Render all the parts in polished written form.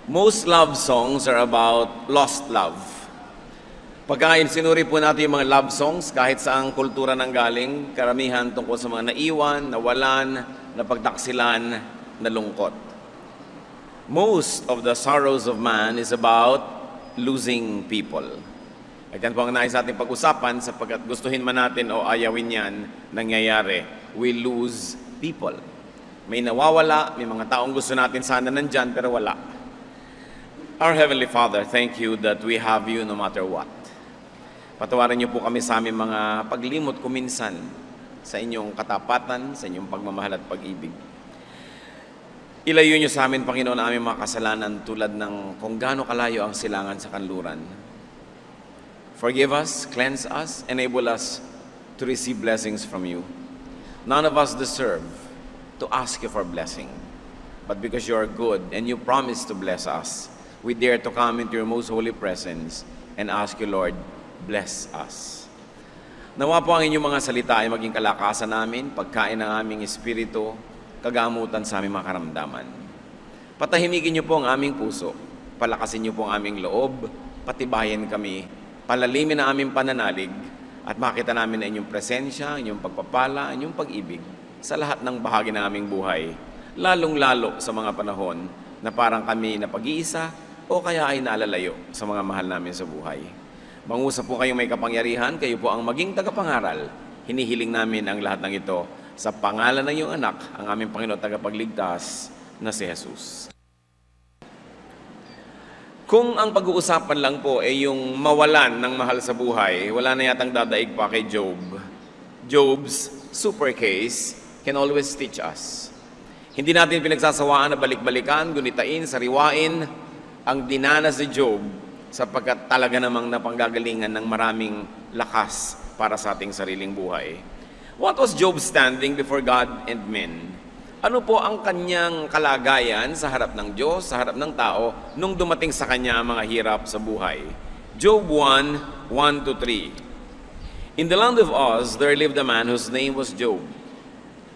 Most love songs are about lost love. Pagka sinuri po natin yung mga love songs, kahit saang kultura nang galing, karamihan tungkol sa mga naiwan, nawalan, napagtaksilan, nalungkot. Most of the sorrows of man is about losing people. At yan po ang nais natin pag-usapan sapagkat gustuhin man natin o ayawin yan, nangyayari. We lose people. May nawawala, may mga taong gusto natin sana nandyan pero wala. Our Heavenly Father, thank you that we have you no matter what. Patawarin niyo po kami sa aming mga paglimot kuminsan sa inyong katapatan, sa inyong pagmamahal at pag-ibig. Ilayo niyo sa amin, Panginoon, ang aming mga kasalanan tulad ng kung gaano kalayo ang silangan sa kanluran. Forgive us, cleanse us, enable us to receive blessings from you. None of us deserve to ask you for blessing. But because you are good and you promise to bless us, we dare to come into your most holy presence and ask you, Lord, bless us. Nawa po ang inyong mga salita ay maging kalakasan namin, pagkain ng aming espiritu, kagamutan sa aming mga karamdaman. Patahimikin niyo po ang aming puso, palakasin niyo po ang aming loob, patibayan kami, palalimin ang aming pananalig, at makita namin na inyong presensya, inyong pagpapala, inyong pag-ibig sa lahat ng bahagi ng aming buhay, lalong-lalo sa mga panahon na parang kami na pag-iisa o kaya ay naalalayo sa mga mahal namin sa buhay. Mangusap po kayong may kapangyarihan, kayo po ang maging tagapangaral. Hinihiling namin ang lahat ng ito sa pangalan ng iyong anak, ang aming Panginoon at tagapagligtas na si Jesus. Kung ang pag-uusapan lang po ay yung mawalan ng mahal sa buhay, wala na yatang dadaig pa kay Job. Job's super case can always teach us. Hindi natin pinagsasawaan na balik-balikan, gunitain, sariwain ang dinanas ni Job sapagkat talaga namang napanggagalingan ng maraming lakas para sa ating sariling buhay. What was Job standing before God and men? Ano po ang kanyang kalagayan sa harap ng Diyos, sa harap ng tao, nung dumating sa kanya ang mga hirap sa buhay? Job 1, 1-3. In the land of Uz, there lived a man whose name was Job.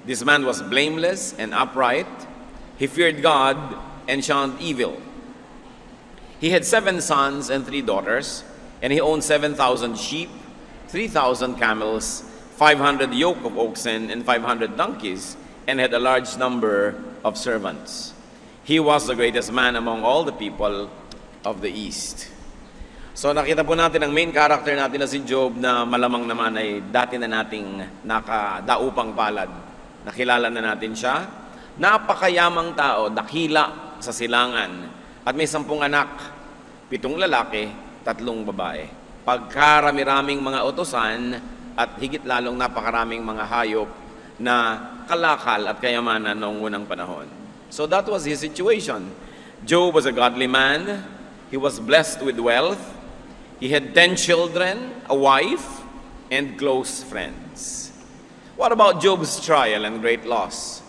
This man was blameless and upright. He feared God and shunned evil. He had 7 sons and 3 daughters, and he owned 7,000 sheep, 3,000 camels, 500 yoke of oxen, and 500 donkeys, and had a large number of servants. He was the greatest man among all the people of the East. So nakita po natin ang main character natin na si Job na malamang naman ay dati na nating nakadaupang palad. Nakilala na natin siya. Napakayamang tao, dakila sa silangan. At may 10 anak, 7 lalaki, 3 babae. Pagkarami-raming mga utosan at higit lalong napakaraming mga hayop na kalakal at kayamanan noong unang panahon. So that was his situation. Job was a godly man. He was blessed with wealth. He had 10 children, a wife, and close friends. What about Job's trial and great loss,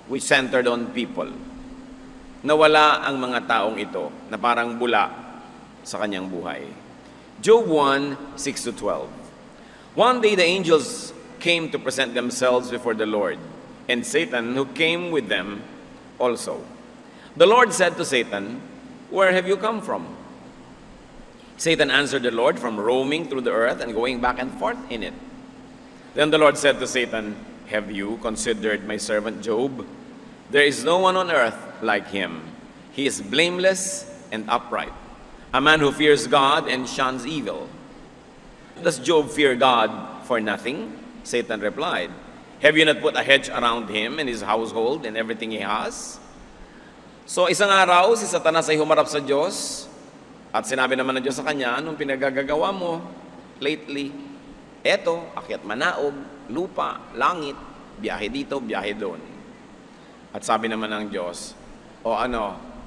which centered on people? Nawala ang mga taong ito na parang bula sa kanyang buhay. Job 1, 6-12. One day the angels came to present themselves before the Lord, and Satan, who came with them, also. The Lord said to Satan, "Where have you come from?" Satan answered the Lord, "From roaming through the earth and going back and forth in it." Then the Lord said to Satan, "Have you considered my servant Job? There is no one on earth like him. He is blameless and upright, a man who fears God and shuns evil." Does Job fear God for nothing? Satan replied, "Have you not put a hedge around him and his household and everything he has?" So isang araw, si Satanas ay humarap sa Diyos at sinabi naman ng Diyos sa kanya, "Anong pinagagagawa mo lately? Eto, akyat manaog, lupa, langit, biyahe dito, biyahe doon." At sabi naman ng Diyos,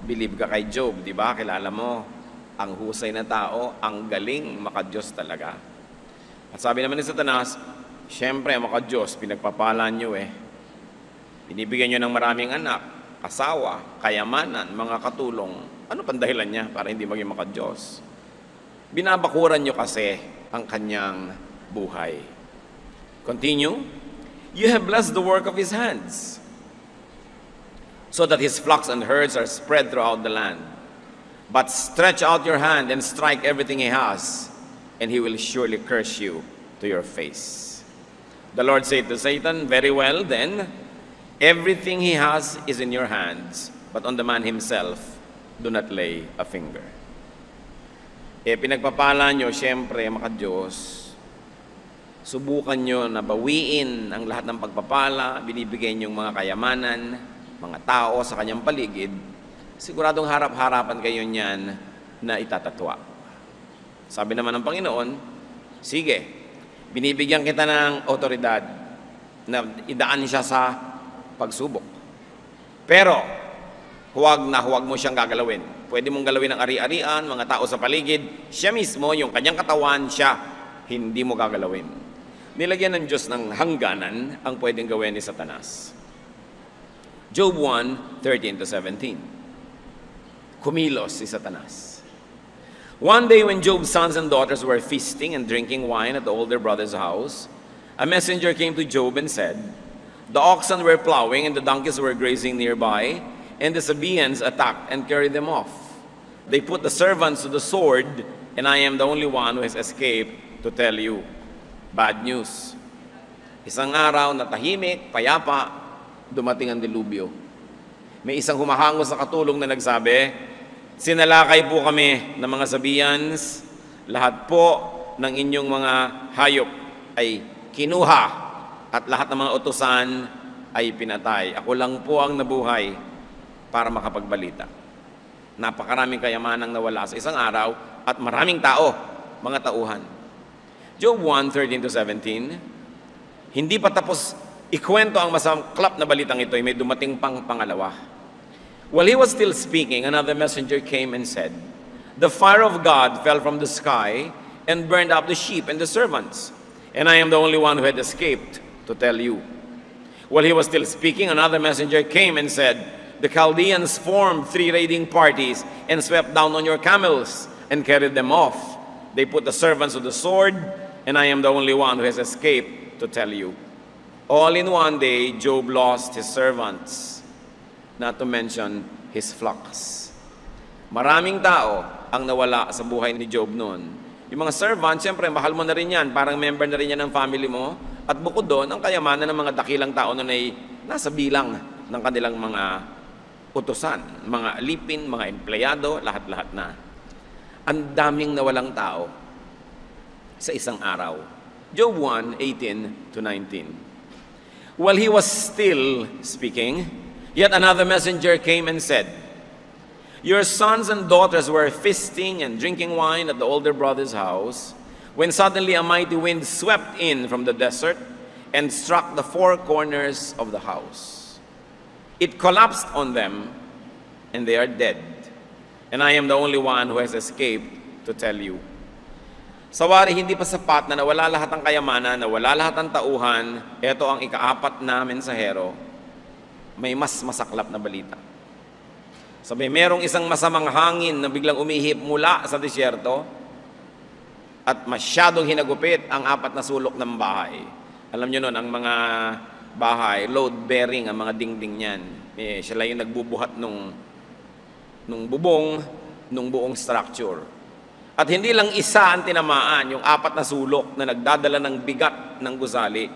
believe ka kay Job, di ba? Kilala mo, ang husay na tao, ang galing, maka-Diyos talaga. At sabi naman ni Satanas, siyempre, maka-Diyos, pinagpapalan nyo Binibigyan nyo ng maraming anak, asawa, kayamanan, mga katulong. Ano pang dahilan niya para hindi maging maka-Diyos? Binabakuran nyo kasi ang kanyang buhay. Continue. You have blessed the work of his hands, so that his flocks and herds are spread throughout the land. But stretch out your hand and strike everything he has, and he will surely curse you to your face. The Lord said to Satan, very well then, everything he has is in your hands, but on the man himself, do not lay a finger. Pinagpapala nyo, siyempre, mga Diyos, subukan nyo na bawiin ang lahat ng pagpapala, binibigay nyo yung mga kayamanan, mga tao sa kanyang paligid, siguradong harap-harapan kayo niyan na itatatwa. Sabi naman ng Panginoon, sige, binibigyan kita ng otoridad na idaan siya sa pagsubok. Pero, huwag mo siyang gagalawin. Pwede mong galawin ang ari-arian, mga tao sa paligid, siya mismo, yung kanyang katawan, siya, hindi mo gagalawin. Nilagyan ng Diyos ng hangganan ang pwedeng gawin ni Satanas. Job 1:13-17. Kumilos si Satanas. One day when Job's sons and daughters were feasting and drinking wine at the older brother's house, a messenger came to Job and said, the oxen were plowing and the donkeys were grazing nearby, and the Sabaeans attacked and carried them off. They put the servants to the sword, and I am the only one who has escaped to tell you. Bad news. Isang araw na tahimik, payapa, dumating ang dilubyo. May isang humahango sa katulong na nagsabi, sinalakay po kami ng mga Sabaeans, lahat po ng inyong mga hayop ay kinuha at lahat ng mga utusan ay pinatay. Ako lang po ang nabuhay para makapagbalita. Napakaraming kayamanang nawala sa isang araw at maraming tao, mga tauhan. Job 1:13-17, hindi pa tapos ikwento ang masaklap na balitang ito, may dumating pang pangalawa. While he was still speaking, another messenger came and said, the fire of God fell from the sky and burned up the sheep and the servants, and I am the only one who had escaped to tell you. While he was still speaking, another messenger came and said, the Chaldeans formed 3 raiding parties and swept down on your camels and carried them off. They put the servants to the sword, and I am the only one who has escaped to tell you. All in one day, Job lost his servants, not to mention his flocks. Maraming tao ang nawala sa buhay ni Job noon. Yung mga servants, siyempre, mahal mo na rin yan. Parang member na rin yan ng family mo. At bukod doon, ang kayamanan ng mga dakilang tao noon ay nasa bilang ng kanilang mga utusan, mga alipin, mga empleyado, lahat-lahat na. Ang daming nawalang tao sa isang araw. Job 1:18-19. While he was still speaking, yet another messenger came and said, your sons and daughters were feasting and drinking wine at the older brother's house, when suddenly a mighty wind swept in from the desert and struck the 4 corners of the house. It collapsed on them, and they are dead. And I am the only one who has escaped to tell you. Sawari, hindi pa sapat na nawala lahat ng kayamanan, nawala lahat ng tauhan, ito ang ika-4 na mensahero, may mas masaklap na balita. Sabi, merong isang masamang hangin na biglang umihip mula sa disyerto at masyadong hinagupit ang 4 na sulok ng bahay. Alam nyo nun, ang mga bahay, load-bearing ang mga dingding niyan. Siya lang yung nagbubuhat nung bubong, nung buong structure. At hindi lang isa ang tinamaan, yung 4 na sulok na nagdadala ng bigat ng gusali,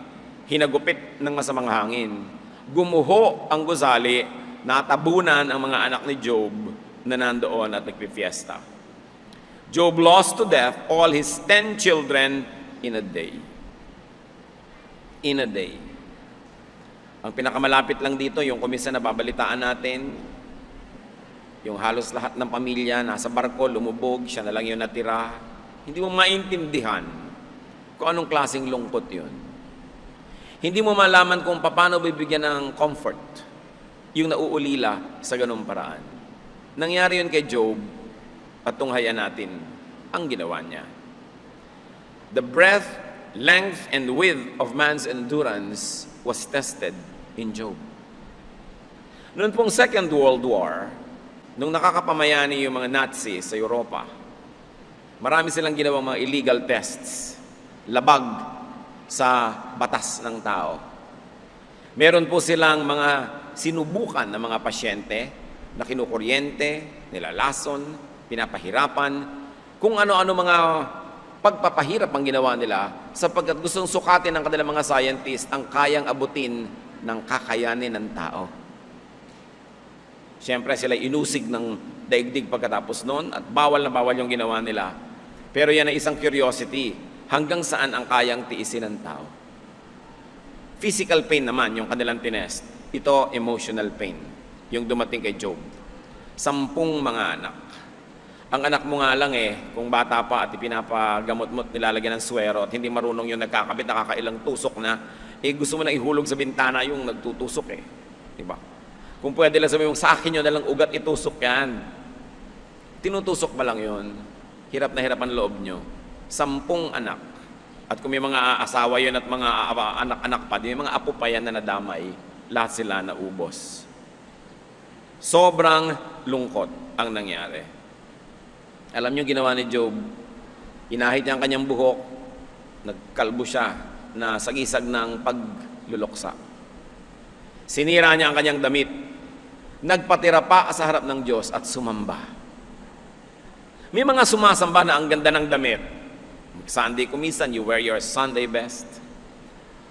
hinagupit ng masamang hangin. Gumuho ang gusali, natabunan ang mga anak ni Job na nandoon at nagpifiesta. Job lost to death all his 10 children in a day. In a day. Ang pinakamalapit lang dito, yung kumisa na babalitaan natin, yung halos lahat ng pamilya nasa barko, lumubog, siya na lang yung natira. Hindi mo maintindihan kung anong klaseng lungkot yun. Hindi mo malaman kung paano bibigyan ng comfort yung nauulila sa ganung paraan. Nangyari yun kay Job at tunghayan natin ang ginawa niya. The breadth, length, and width of man's endurance was tested in Job. Noon pong Second World War, nung nakakapamayani yung mga Nazi sa Europa, marami silang ginawang mga illegal tests, labag sa batas ng tao. Meron po silang mga sinubukan ng mga pasyente na kinukuryente, nilalason, pinapahirapan, kung ano-ano mga pagpapahirap ang ginawa nila sapagkat gustong sukatin ng kanilang mga scientist ang kayang abutin ng kakayanin ng tao. Siyempre sila inusig ng daigdig pagkatapos noon at bawal na bawal yung ginawa nila. Pero yan ay isang curiosity, hanggang saan ang kayang tiisin ng tao. Physical pain naman yung kanilang tinest. Ito, emotional pain, yung dumating kay Job. 10 mga anak. Ang anak mo nga lang kung bata pa at ipinapagamot mo at nilalagyan ng swero at hindi marunong yung nagkakabit, nakakailang tusok na, gusto mo na ihulog sa bintana yung nagtutusok Diba? Kung pwede lang sabihin mo, sa akin yun na lang ugat, itusok yan. Tinutusok ba lang yun? Hirap na hirap ang loob nyo. 10 anak. At kung may mga asawa yun at mga anak-anak pa, may mga apo pa yan na nadamay, lahat sila naubos. Sobrang lungkot ang nangyari. Alam niyo ginawa ni Job, inahit niya ang kanyang buhok, nagkalbo siya na sagisag ng pagluluksa. Sinira niya ang kanyang damit, nagpatira pa sa harap ng Diyos at sumamba. May mga sumasamba na ang ganda ng damit. Sunday kumisan, you wear your Sunday best.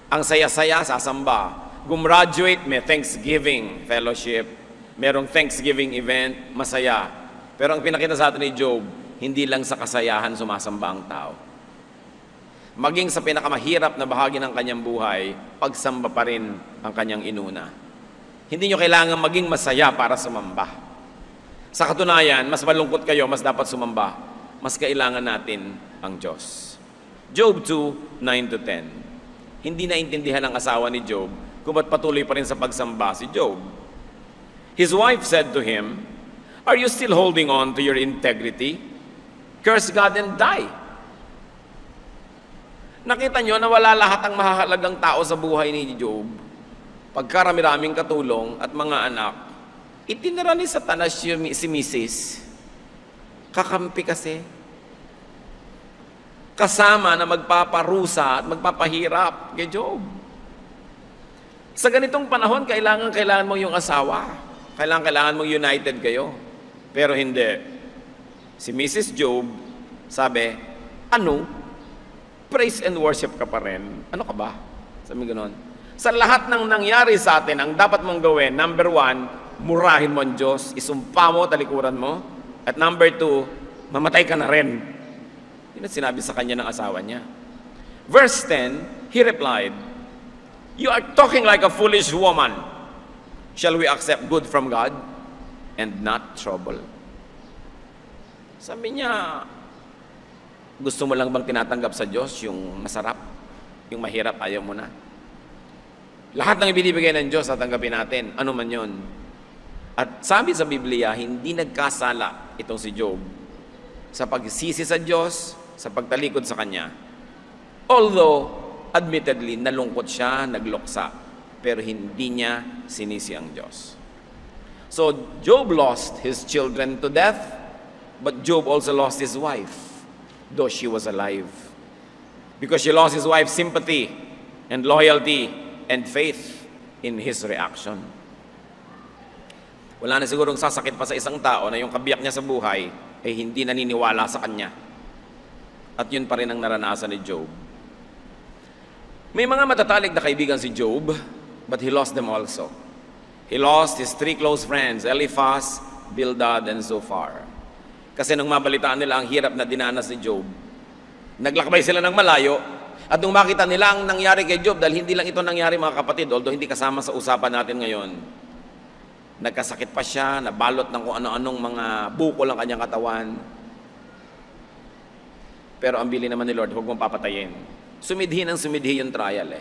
Ang saya-saya, sasamba. Gumraduate, may Thanksgiving fellowship. Merong Thanksgiving event, masaya. Pero ang pinakita sa atin ni Job, hindi lang sa kasayahan sumasamba ang tao. Maging sa pinakamahirap na bahagi ng kanyang buhay, pagsamba pa rin ang kanyang inuna. Hindi nyo kailangan maging masaya para sumamba. Sa katunayan, mas malungkot kayo, mas dapat sumamba. Mas kailangan natin ang Diyos. Job 2, 9-10. Hindi naintindihan ng asawa ni Job kung ba't patuloy pa rin sa pagsamba si Job. His wife said to him, "Are you still holding on to your integrity? Curse God and die." Nakita nyo na wala lahat ang mahahalagang tao sa buhay ni Job. Pagkarami-raming katulong at mga anak, itinira ni Satanas si Mrs. Kakampi kasi. Kasama na magpaparusa at magpapahirap kay Job. Sa ganitong panahon, kailangan mo yung asawa. Kailangan mong united kayo. Pero hindi. Si Mrs. Job, sabi, praise and worship ka pa rin. Ano ka ba? Sabi gano'n. Sa lahat ng nangyari sa atin, ang dapat mong gawin, number 1, murahin mo ang Diyos, isumpa mo, talikuran mo. At number 2, mamatay ka na rin. Yun ang sinabi sa kanya ng asawa niya. Verse 10, he replied, "You are talking like a foolish woman. Shall we accept good from God and not trouble?" Sabi niya, gusto mo lang bang tinatanggap sa Diyos yung masarap, yung mahirap, ayaw mo na? Lahat ng ibinibigay ng Diyos, tatanggapin natin, ano man yon. At sabi sa Biblia, hindi nagkasala itong si Job sa pagsisi sa Diyos, sa pagtalikod sa Kanya. Although, admittedly, nalungkot siya, nagluksa, pero hindi niya sinisi ang Diyos. So, Job lost his children to death, but Job also lost his wife, though she was alive. Because she lost his wife's sympathy and loyalty and faith in his reaction. Wala na sigurong sasakit pa sa isang tao na yung kabiyak niya sa buhay ay hindi naniniwala sa kanya. At yun pa rin ang naranasan ni Job. May mga matatalig na kaibigan si Job, but he lost them also. He lost his 3 close friends, Eliphaz, Bildad, and Zophar. Kasi nung mabalitaan nila ang hirap na dinanas ni Job, naglakbay sila ng malayo, at nung makita nila ang nangyari kay Job, dahil hindi lang ito nangyari mga kapatid, although hindi kasama sa usapan natin ngayon, nagkasakit pa siya, nabalot ng kung ano-anong mga bukol ang kanyang katawan. Pero ang bili naman ni Lord, huwag mong papatayin. Sumidhi ng sumidhi yung trial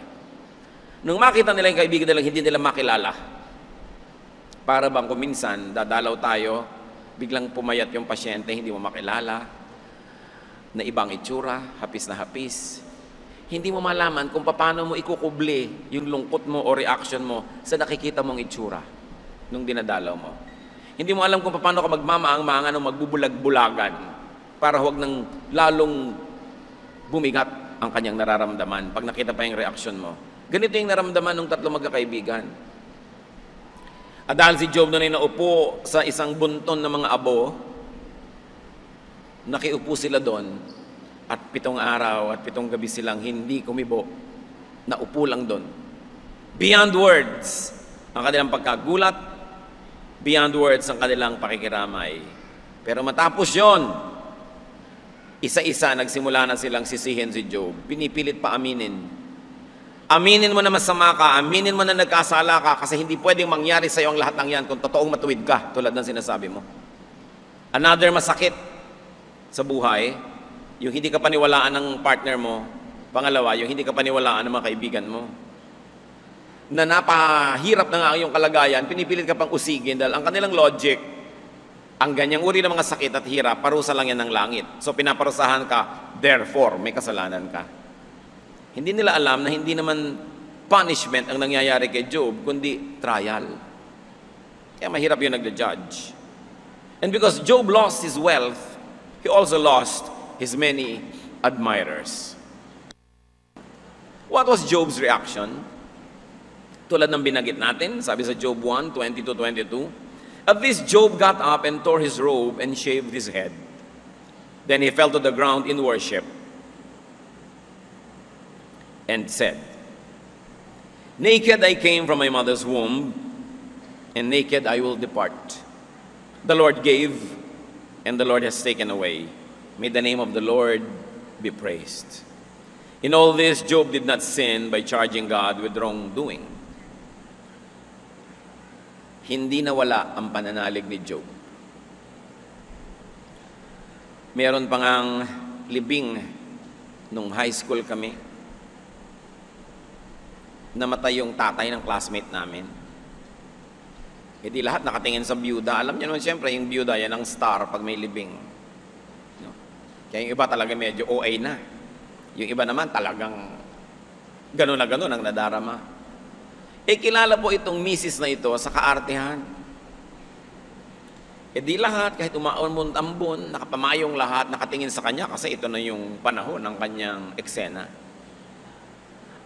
Nung makita nila yung kaibigan nila, hindi nila makilala. Para bang kung minsan, dadalaw tayo, biglang pumayat yung pasyente, hindi mo makilala, na ibang itsura, hapis na hapis. Hindi mo malaman kung paano mo ikukubli yung lungkot mo o reaction mo sa nakikita mong itsura nung dinadalaw mo. Hindi mo alam kung paano ka magmamaang-maangan o magbubulag-bulagan para huwag nang lalong bumigat ang kanyang nararamdaman pag nakita pa yung reaction mo. Ganito yung naramdaman ng 3 magkakaibigan. At dahil si Job noon ay naupo sa isang bunton ng mga abo, Nakiupo sila doon at 7 araw at 7 gabi silang hindi kumibo. Naupo lang doon. Beyond words ang kanilang pagkagulat, beyond words ang kanilang pakikiramay. Pero matapos yon, isa-isa nagsimula na silang sisihin si Job. Pinipilit pa aminin. Aminin mo na masama ka, aminin mo na nagkasala ka, kasi hindi pwedeng mangyari sa iyo ang lahat ng yan kung totoong matuwid ka, tulad ng sinasabi mo. Another masakit sa buhay, yung hindi ka paniwalaan ng partner mo. Pangalawa, yung hindi ka paniwalaan ng mga kaibigan mo. Na napahirap na nga yung kalagayan, pinipilit ka pang usigin dahil ang kanilang logic, ang ganyang uri ng mga sakit at hirap, parusa lang yan ng langit. So pinaparusahan ka, therefore may kasalanan ka. Hindi nila alam na hindi naman punishment ang nangyayari kay Job, kundi trial. Kaya mahirap yung nagda-judge. And because Job lost his wealth, he also lost his many admirers. What was Job's reaction? Tulad ng binanggit natin, sabi sa Job 1, 20-22, at this Job got up and tore his robe and shaved his head. Then he fell to the ground in worship and said, naked I came from my mother's womb, and naked I will depart. The Lord gave, and the Lord has taken away. May the name of the Lord be praised. In all this, Job did not sin by charging God with wrongdoing. Hindi nawala ang pananalig ni Job. Meron pang ang libing nung high school kami. Namatay yung tatay ng classmate namin. E di lahat nakatingin sa byuda. Alam niyo naman siyempre, yung byuda yan ang star pag may libing. No? Kaya yung iba talaga medyo OA na. Yung iba naman talagang gano'n na gano'n ang nadarama. Eh kilala po itong misis na ito sa kaartehan. Eh di lahat, kahit umaon-ambon, nakapamayong lahat, nakatingin sa kanya kasi ito na yung panahon ng kanyang eksena.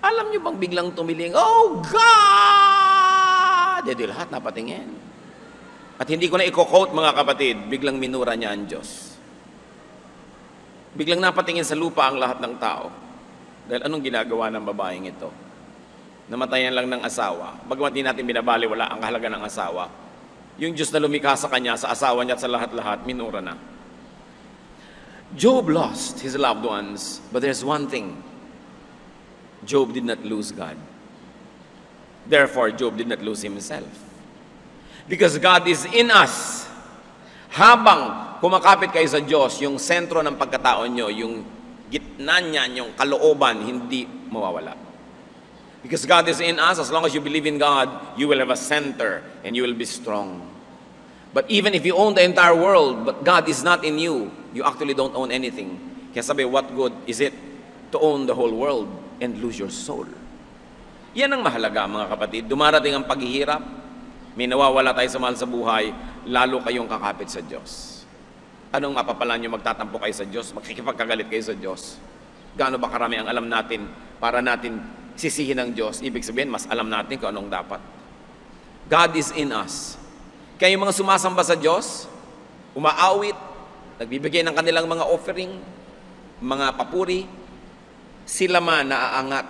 Alam niyo bang biglang tumiling, oh God! Eh di lahat napatingin. At hindi ko na i-quote mga kapatid, biglang minura niya ang Diyos. Biglang napatingin sa lupa ang lahat ng tao. Dahil anong ginagawa ng babaeng ito? Namatayan lang ng asawa. Bagamat di natin binabaliwala ang kahalaga ng asawa. Yung Diyos na lumikha sa kanya, sa asawa niya at sa lahat-lahat, minura na. Job lost his loved ones, but there's one thing. Job did not lose God. Therefore, Job did not lose himself. Because God is in us. Habang kumakapit kayo sa Diyos, yung sentro ng pagkatao nyo, yung gitna niyan, yung kalooban, hindi mawawala. Because God is in us, as long as you believe in God, you will have a center and you will be strong. But even if you own the entire world, but God is not in you, you actually don't own anything. Kaya sabi, what good is it to own the whole world and lose your soul? Yan ang mahalaga mga kapatid. Dumarating ang paghihirap, may nawawala tayo sa mahal sa buhay, lalo kayong kakapit sa Diyos. Anong mapapala nyo? Magtatampo kayo sa Diyos? Magkikipagkagalit kayo sa Diyos? Gaano ba karami ang alam natin para natin sisihin ng Diyos? Ibig sabihin, mas alam natin kung anong dapat. God is in us. Kaya yung mga sumasamba sa Diyos, umaawit, nagbibigay ng kanilang mga offering, mga papuri, sila man naaangat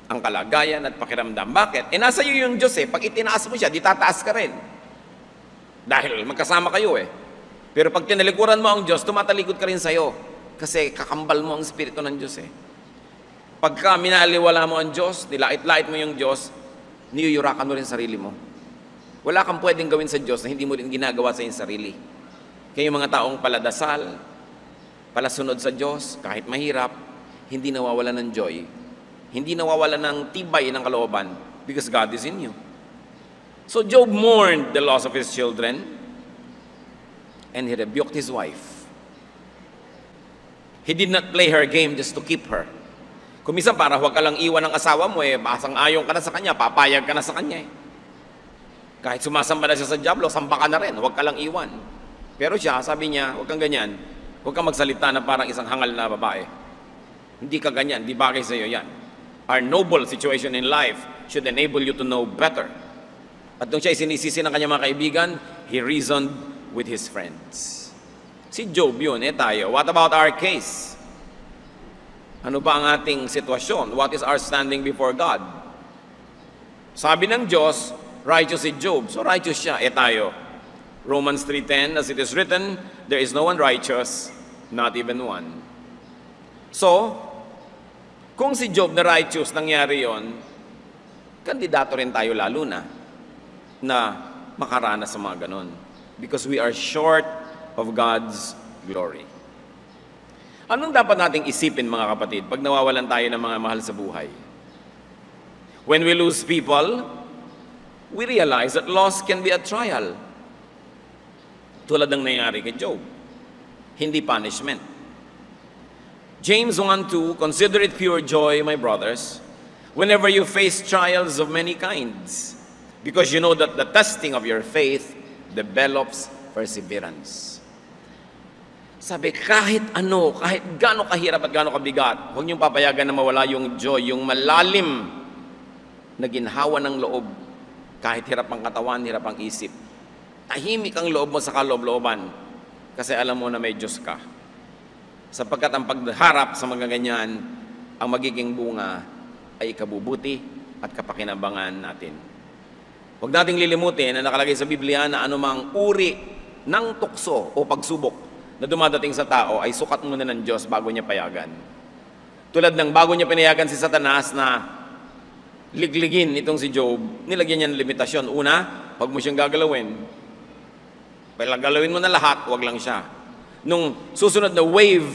ang kalagayan at pakiramdam. Bakit? Eh nasa iyo yung Diyos eh. Pag itinaas mo siya, di tataas ka rin. Dahil magkasama kayo eh. Pero pag tinalikuran mo ang Diyos, tumatalikod ka rin sa'yo. Kasi kakambal mo ang Espiritu ng Diyos eh. Pagka minaliwala mo ang Diyos, nilait-lait mo yung Diyos, niyuyurakan mo rin sarili mo. Wala kang pwedeng gawin sa Diyos na hindi mo rin ginagawa sa iyong sarili. Kaya yung mga taong paladasal, palasunod sa Diyos, kahit mahirap, hindi nawawala ng joy. Hindi nawawala ng tibay ng kalooban because God is in you. So Job mourned the loss of his children and he rebuked his wife. He did not play her game just to keep her. Kung minsan para huwag ka lang iwan ng asawa mo basang ayon ka na sa kanya, papayag ka na sa kanya Kahit sumasamba na siya sa diablo, samba ka na rin, huwag ka lang iwan. Pero siya, sabi niya, huwag kang ganyan. Huwag kang magsalita na parang isang hangal na babae. Hindi ka ganyan, di bagay sa iyo yan. Our noble situation in life should enable you to know better. At nung siya isinisisi ng kanyang mga kaibigan, he reasoned with his friends. Si Job yun, tayo. What about our case? Ano ba ang ating sitwasyon? What is our standing before God? Sabi ng Diyos, righteous si Job. So righteous siya, tayo. Romans 3:10, as it is written, there is no one righteous, not even one. So, kung si Job na righteous, nangyari yon, kandidato rin tayo lalo na makaranas sa mga ganon. Because we are short of God's glory. Anong dapat nating isipin, mga kapatid, pag nawawalan tayo ng mga mahal sa buhay? When we lose people, we realize that loss can be a trial. Tulad ng nangyari kay Job. Hindi punishment. James 1:2, consider it pure joy, my brothers, whenever you face trials of many kinds, because you know that the testing of your faith develops perseverance. Sabi, kahit gaano kahirap at gaano kabigat, huwag niyong papayagan na mawala yung joy, yung malalim na ginhawa ng loob, kahit hirap ang katawan, hirap ang isip. Tahimik ang loob mo sa kaloob-looban, kasi alam mo na may Diyos ka. Sapagkat ang pagharap sa mga ganyan, ang magiging bunga ay ikabubuti at kapakinabangan natin. Huwag nating lilimutin na nakalagay sa Biblia na anumang uri ng tukso o pagsubok na dumadating sa tao ay sukat muna ng Diyos bago niya payagan. Tulad ng bago niya pinayagan si Satanas na ligligin itong si Job, nilagyan niya ng limitasyon. Una, huwag mo siyang gagalawin. Galawin mo na lahat, huwag lang siya. Nung susunod na wave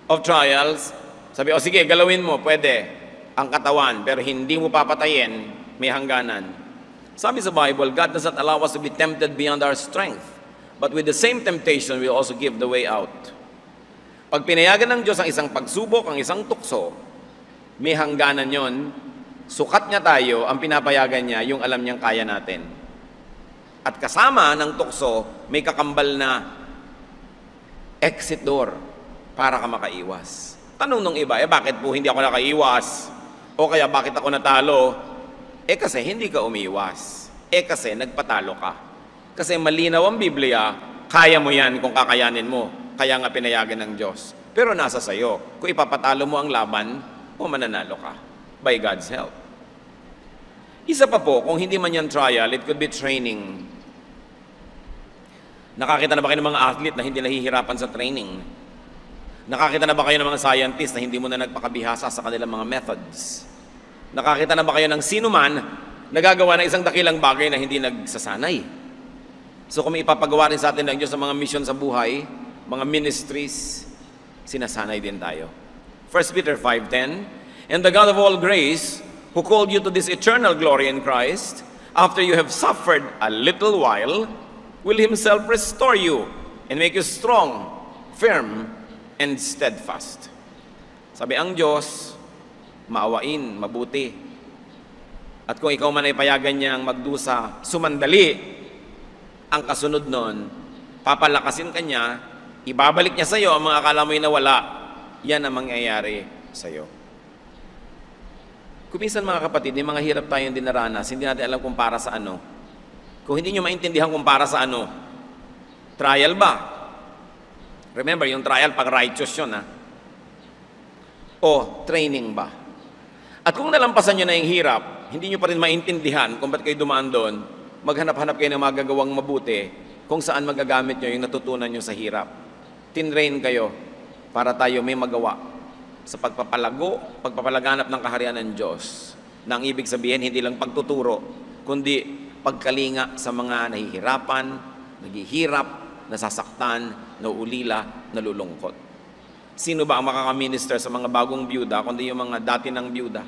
of trials, sabi, sige, galawin mo, pwede, ang katawan, pero hindi mo papatayin, may hangganan. Sabi sa Bible, God does not allow us to be tempted beyond our strength. But with the same temptation, we also give the way out. Pag pinayagan ng Diyos ang isang pagsubok, ang isang tukso, may hangganan yon. Sukat niya tayo, ang pinapayagan niya, yung alam niyang kaya natin. At kasama ng tukso, may kakambal na exit door para ka makaiwas. Tanong nung iba, bakit po hindi ako nakaiwas? O kaya bakit ako natalo? Kasi hindi ka umiwas. Kasi nagpatalo ka. Kasi malinaw ang Biblia, kaya mo yan kung kakayanin mo. Kaya nga pinayagan ng Diyos. Pero nasa sayo. Kung ipapatalo mo ang laban, o mananalo ka. By God's help. Isa pa po, kung hindi man yan trial, it could be training. Nakakita na ba kayo ng mga athlete na hindi nahihirapan sa training? Nakakita na ba kayo ng mga scientist na hindi mo na nagpakabihasa sa kanilang mga methods? Nakakita na ba kayo ng sino man nagagawa ng isang dakilang bagay na hindi nagsasanay? So kung may ipapagawa rin sa atin ng Diyos sa mga mission sa buhay, mga ministries, sinasanay din tayo. 1 Peter 5:10, and the God of all grace, who called you to this eternal glory in Christ, after you have suffered a little while, will Himself restore you and make you strong, firm, and steadfast. Sabi ang Diyos, maawain, mabuti. At kung ikaw man ay payagan niyang magdusa, sumandali, ang kasunod nun, papalakasin ka niya, ibabalik niya sa iyo ang mga akala mo'y nawala, yan ang mangyayari sa iyo. Kung minsan mga kapatid, may mga hirap tayong dinaranas, hindi natin alam kung para sa ano. Kung hindi nyo maintindihan kung para sa ano, trial ba? Remember, yung trial pag righteous yun, o training ba? At kung nalampasan nyo na yung hirap, hindi nyo pa rin maintindihan kung ba't kayo dumaan doon, maghanap-hanap kayo ng magagawang mabuti kung saan magagamit nyo yung natutunan nyo sa hirap. Tinrain kayo para tayo may magawa sa pagpapalaganap ng kaharian ng Diyos. Na ang ibig sabihin, hindi lang pagtuturo, kundi pagkalinga sa mga nahihirapan, naghihirap, nasasaktan, nauulila, nalulungkot. Sino ba ang makakaminister sa mga bagong byuda, kundi yung mga dati ng byuda?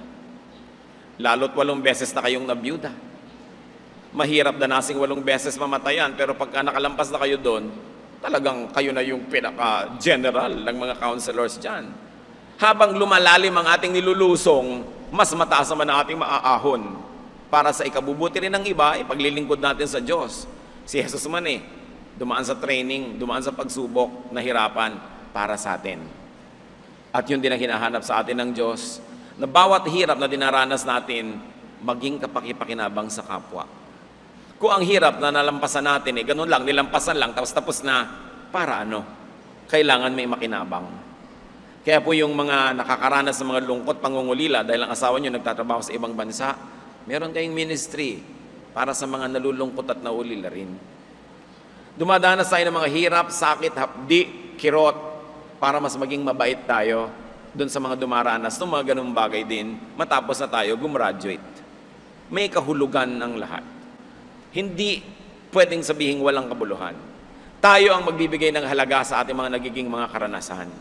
Lalo't 8 beses na kayong nabiyuda. Mahirap danasing 8 beses mamatayan, pero pagka nakalampas na kayo doon, talagang kayo na yung pinaka-general ng mga counselors dyan. Habang lumalalim ang ating nilulusong, mas mataas naman ang ating maaahon. Para sa ikabubuti rin ng iba, ipaglilingkod natin sa Diyos. Si Jesus man dumaan sa training, dumaan sa pagsubok, nahirapan para sa atin. At yun din ang hinahanap sa atin ng Diyos, na bawat hirap na dinaranas natin, maging kapakipakinabang sa kapwa. Kung ang hirap na nalampasan natin, ganun lang, nilampasan lang, tapos na, para ano? kailangan may makinabang. Kaya po yung mga nakakaranas ng mga lungkot, pangungulila, dahil ang asawa nyo nagtatrabaho sa ibang bansa, meron kayong ministry para sa mga nalulungkot at naulila rin. Dumadanas tayo ng mga hirap, sakit, hapdi, kirot, para mas maging mabait tayo doon sa mga dumaranas ng mga ganung bagay din, matapos na tayo gumraduate. May kahulugan ng lahat. Hindi pwedeng sabihin walang kabuluhan. Tayo ang magbibigay ng halaga sa ating mga nagiging mga karanasan.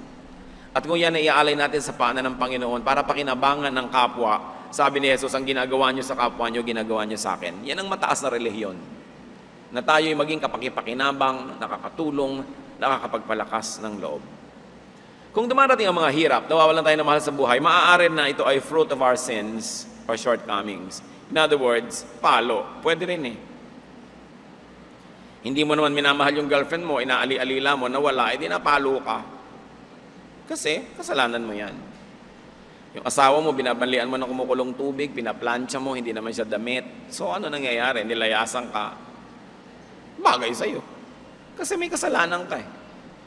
At kung yan ay iaalay natin sa paanan ng Panginoon para pakinabangan ng kapwa, sabi ni Jesus, ang ginagawa nyo sa kapwa nyo, ginagawa nyo sa akin. Yan ang mataas na relihiyon. Na tayo ay maging kapakipakinabang, nakakatulong, nakakapagpalakas ng loob. Kung dumarating ang mga hirap, nawawalan tayo ng mahal sa buhay, maaari na ito ay fruit of our sins or shortcomings. In other words, palo. Pwede rin eh. Hindi mo naman minamahal yung girlfriend mo, inaali-alila mo, nawala, edi napalo ka. Kasi, kasalanan mo yan. Yung asawa mo, binabanlian mo ng kumukulong tubig, pinaplansya mo, hindi naman siya damit. So, ano nangyayari? Nilayasan ka. Bagay sa'yo. Kasi may kasalanan ka eh.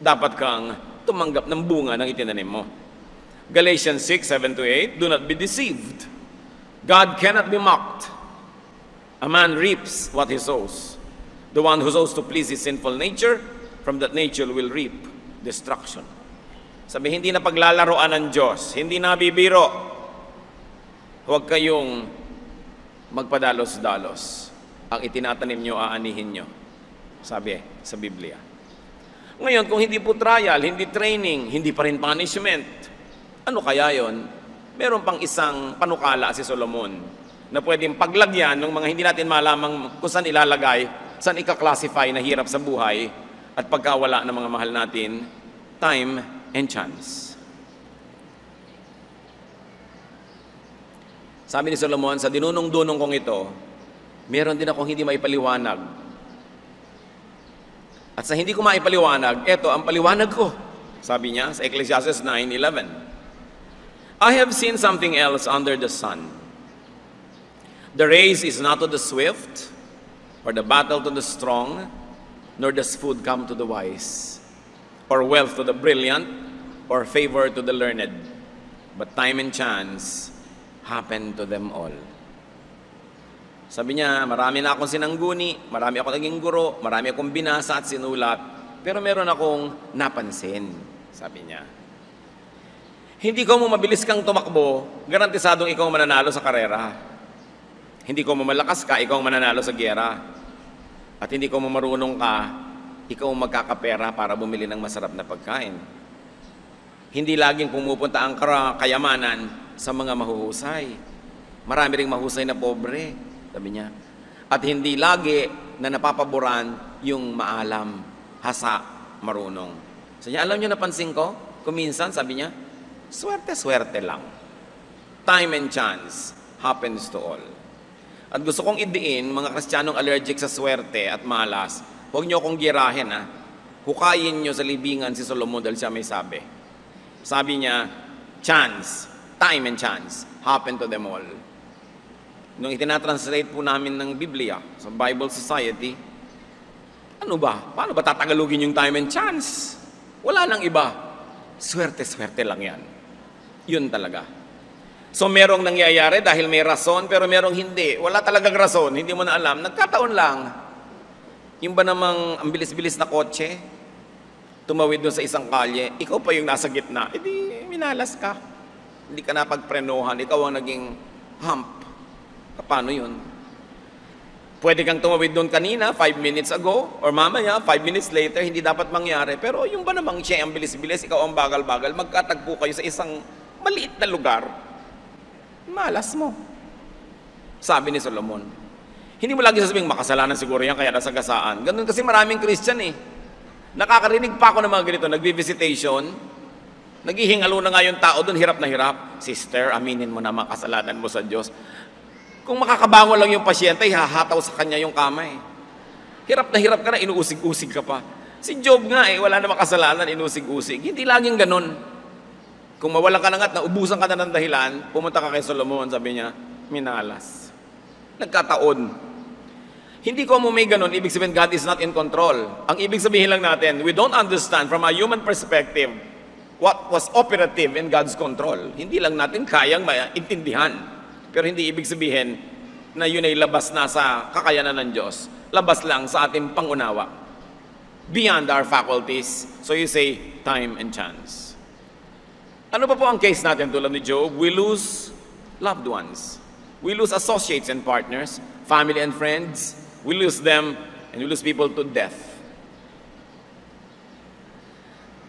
Dapat kang tumanggap ng bunga ng itinanim mo. Galatians 6:7-8, do not be deceived. God cannot be mocked. A man reaps what he sows. The one who sows to please his sinful nature, from that nature will reap destruction. Sabi, hindi na paglalaroan ng Diyos, hindi na bibiro. Huwag kayong magpadalos-dalos. Ang itinatanim nyo, aanihin nyo. Sabi sa Biblia. Ngayon, kung hindi po trial, hindi training, hindi pa rin punishment, ano kaya yon? Meron pang isang panukala si Solomon na pwedeng paglagyan ng mga hindi natin malamang kung saan ilalagay, saan ika-classify na hirap sa buhay at pagkawala ng mga mahal natin, time and chance. Sabi ni Solomon, sa dinunong-dunong kong ito, meron din akong hindi maipaliwanag. At sa hindi ko maipaliwanag, eto ang paliwanag ko. Sabi niya sa Ecclesiastes 9:11. I have seen something else under the sun. The race is not to the swift, or the battle to the strong, nor does food come to the wise, or wealth to the brilliant, or favor to the learned. But time and chance happen to them all. Sabi niya, marami na akong sinangguni, marami akong naging guro, marami akong binasa at sinulat, pero meron akong napansin, sabi niya. Hindi ko mo mabilis kang tumakbo, garantisadong ikaw mananalo sa karera. Hindi ko mo malakas ka, ikaw mananalo sa giyera. At hindi ko mo marunong ka, ikaw magkakapera para bumili ng masarap na pagkain. Hindi laging pumupunta ang kayamanan sa mga mahuhusay. Marami ring mahusay na pobre. Sabi niya. At hindi lagi na napapaboran yung maalam, hasa, marunong. So niya, alam niyo napansin ko? Kuminsan, sabi niya, swerte-swerte lang. Time and chance happens to all. At gusto kong idiin, mga Kristiyanong allergic sa swerte at malas, huwag niyo akong girahin, ha? Hukayin niyo sa libingan si Solomon dahil siya may sabi. Sabi niya, chance, time and chance happen to them all. Nung itinatranslate po namin ng Biblia sa Bible Society, ano ba? Paano ba tatagalogin yung time and chance? Wala nang iba. Swerte-swerte lang yan. Yun talaga. So merong nangyayari dahil may rason, pero merong hindi. Wala talagang rason, hindi mo na alam. Nagkataon lang. Yung ba namang ang bilis-bilis na kotse, tumawid doon sa isang kalye, ikaw pa yung nasa gitna, edi minalas ka. Hindi ka napagprenohan, ikaw ang naging hump. Paano yun? Pwede kang tumawid doon kanina, 5 minutes ago, or mamaya, 5 minutes later, hindi dapat mangyari. Pero yung ba namang siya ang bilis-bilis, ikaw ang bagal-bagal, magkatagpo kayo sa isang maliit na lugar, malas mo. Sabi ni Solomon. Hindi mo lagi sasabing makasalanan siguro yan, kaya nasagasaan. Ganun kasi maraming Christian eh. Nakakarinig pa ako ng mga ganito, nagbi-visitation, naghihingalo na nga yung tao doon, hirap na hirap. Sister, aminin mo na makasalanan mo sa Diyos. Kung makakabangon lang yung pasyente, hahataw sa kanya yung kamay. Hirap na hirap ka na, inuusig-usig ka pa. Si Job nga wala namang kasalanan, inusig-usig. Hindi laging ganun. Kung mawalan ka na nga at naubusan ka na ng dahilan, pumunta ka kay Solomon, sabi niya, minalas. Nagkataon. Hindi ko may ganun, ibig sabihin God is not in control. Ang ibig sabihin lang natin, we don't understand from a human perspective what was operative in God's control. Hindi lang natin kayang maintindihan. Pero hindi ibig sabihin na yun ay labas na sa kakayanan ng Diyos. Labas lang sa ating pangunawa. Beyond our faculties. So you say, time and chance. Ano pa po ang case natin tulad ni Job? We lose loved ones. We lose associates and partners, family and friends. We lose them and we lose people to death.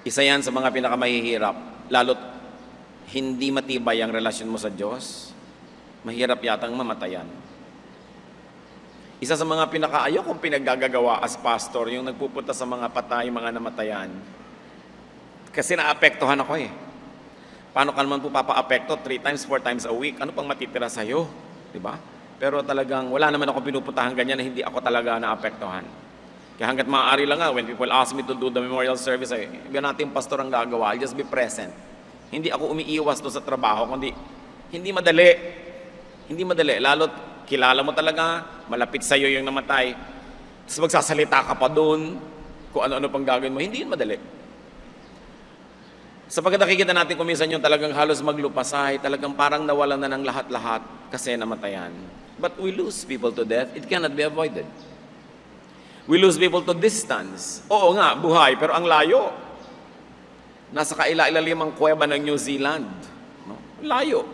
Isa yan sa mga pinakamahihirap. Lalo't hindi matibay ang relasyon mo sa Diyos, mahirap yatang mamatayan. Isa sa mga pinakaayaw kong pinaggagawa as pastor, yung nagpupunta sa mga patay, mga namatayan. Kasi naapektuhan ako eh. Paano ka naman po papaapekto? 3 times, 4 times a week. Ano pang matitira sa'yo? Diba? Pero talagang wala naman ako pinupuntahan ganyan na hindi ako talaga naapektuhan. Kaya hanggat maaari lang nga, when people ask me to do the memorial service, iba natin pastor ang gagawa, I'll just be present. Hindi ako umiiwas doon sa trabaho, kundi hindi madali. Hindi madali. Lalo't kilala mo talaga, malapit sa'yo yung namatay. Tapos magsasalita ka pa doon, kung ano-ano pang gagawin mo. Hindi yun madali. Sapagkat nakikita natin kung minsan yung talagang halos maglupasay, talagang parang nawalan na ng lahat-lahat kasi namatayan. But we lose people to death. It cannot be avoided. We lose people to distance. Oo nga, buhay, pero ang layo. Nasa kaila-ilalimang kuweba ng New Zealand. No? Layo.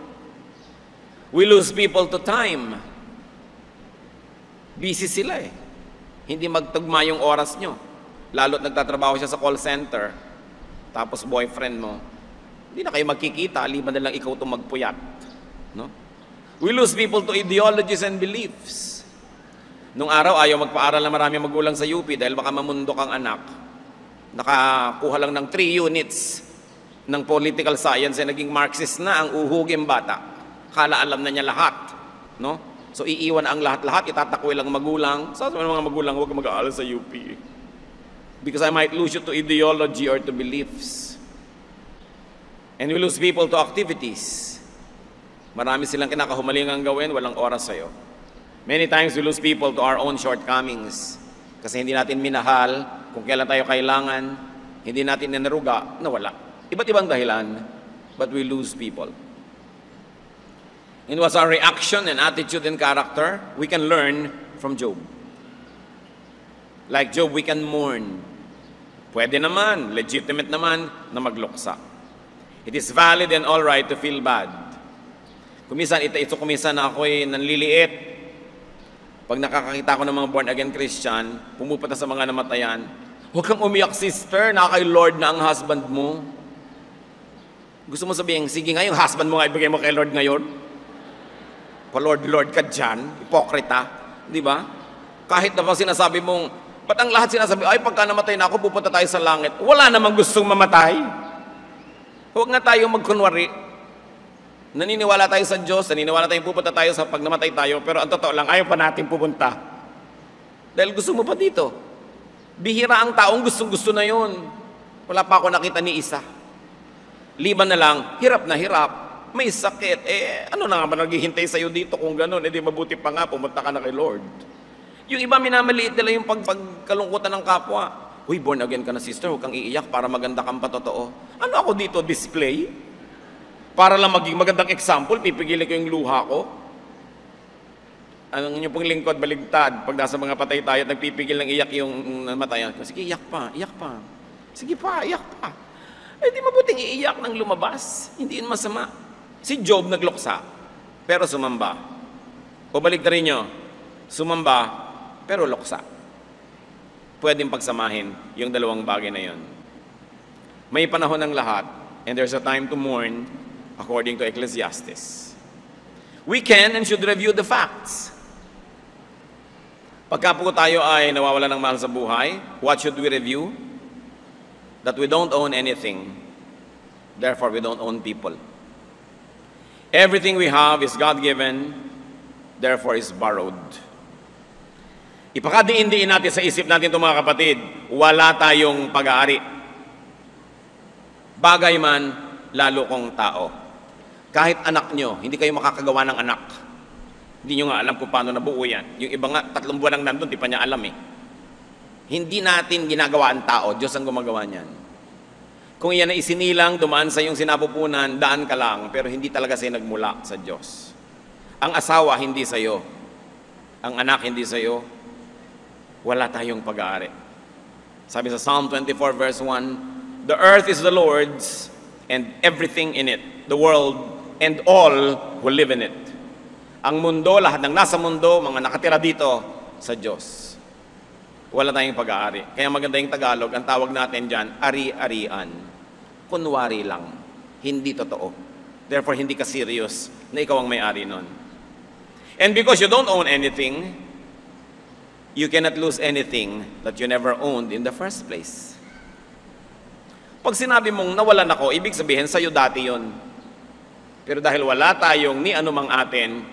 We lose people to time. Busy sila eh. Hindi magtugma yung oras nyo. Lalo't nagtatrabaho siya sa call center. Tapos boyfriend mo. Hindi na kayo magkikita, liban na lang ikaw itong magpuyat. No? We lose people to ideologies and beliefs. Nung araw, ayaw magpaaral na marami magulang sa UP dahil baka mamundok ang anak. Nakakuha lang ng 3 units ng political science, naging Marxist na ang uhuging bata. Kala alam na niya lahat. No? So iiwan ang lahat-lahat, itatakwil lang magulang. Sa mga magulang, huwag mag-aaral sa UP. Because I might lose you to ideology or to beliefs. And we lose people to activities. Marami silang kinakahumalingang gawin, walang oras sa'yo. Many times we lose people to our own shortcomings. Kasi hindi natin minahal, kung kailan tayo kailangan, hindi natin nanaruga, nawala. Iba't ibang dahilan, but we lose people. And what's our reaction and attitude and character? We can learn from Job. Like Job, we can mourn. Pwede naman, legitimate naman, na magluksa. It is valid and all right to feel bad. Kumisan, kumisan na ako'y nanliliit. Pag nakakakita ko ng mga born-again Christian, pumupunta sa mga namatayan, huwag kang umiyak, sister, kay Lord na ang husband mo. Gusto mo sabihin, sige nga, yung husband mo nga ibigay mo kay Lord ngayon? Pa-Lord-Lord ka dyan, hipokrita, di ba? Kahit na pa sinasabi mong, ba't ang lahat sinasabi, ay pagka namatay na ako, pupunta tayo sa langit. Wala namang gustong mamatay. Huwag nga tayo magkunwari. Naniniwala tayo sa Diyos, naniniwala tayo pupunta tayo sa pag namatay tayo, pero ang totoo lang, ayaw pa natin pupunta. Dahil gusto mo pa dito. Bihira ang taong gustong-gusto na yun. Wala pa ako nakita ni isa. Liban na lang, hirap na hirap. May sakit. Ano na nga ba naghihintay sa'yo dito kung gano'n? Di mabuti pa nga, pumunta ka na kay Lord. Yung iba minamaliit nila yung pagkalungkutan ng kapwa. Uy, born again ka na sister, huwag kang iiyak para maganda kang patotoo. Ano ako dito, display? Para lang maging magandang example, pipigilin ko yung luha ko. Ang inyong pong lingkod, baligtad. Pag nasa mga patay tayo at nagpipigil ng iyak yung namatayan ko. Sige, iyak pa, iyak pa. Sige pa, iyak pa. Di mabuting iiyak nang lumabas. Hindi yun masama. Si Job nagluksa, pero sumamba. O baligtarin nyo, sumamba, pero luksa. Pwedeng pagsamahin yung dalawang bagay na yun. May panahon ng lahat, and there's a time to mourn, according to Ecclesiastes. We can and should review the facts. Pagka po tayo ay nawawala ng mahal sa buhay, what should we review? That we don't own anything. Therefore, we don't own people. Everything we have is God-given, therefore is borrowed. Ipakadiin-diin natin sa isip natin itong mga kapatid, wala tayong pag-aari. Bagay man, lalo kong tao. Kahit anak nyo, hindi kayo makakagawa ng anak. Hindi nyo nga alam kung paano nabuo yan. Yung iba nga, 3 buwan nang nandun, di pa niya alam eh. Hindi natin ginagawa ang tao, Diyos ang gumagawa niyan. Kung iyan ay isinilang, dumaan sa iyong sinapupunan, daan ka lang, pero hindi talaga siya nagmula sa Diyos. Ang asawa, hindi sa iyo. Ang anak, hindi sa iyo. Wala tayong pag-aari. Sabi sa Psalm 24 verse 1, "The earth is the Lord's, and everything in it, the world, and all who live in it." Ang mundo, lahat ng nasa mundo, mga nakatira dito, sa Diyos. Wala tayong pag-aari. Kaya maganda yung Tagalog, ang tawag natin dyan, ari-arian. Kunwari lang. Hindi totoo. Therefore, hindi ka serious na ikaw ang may-ari nun. And because you don't own anything, you cannot lose anything that you never owned in the first place. Pag sinabi mong nawalan ako, ibig sabihin sa'yo dati yon. Pero dahil wala tayong ni anumang atin,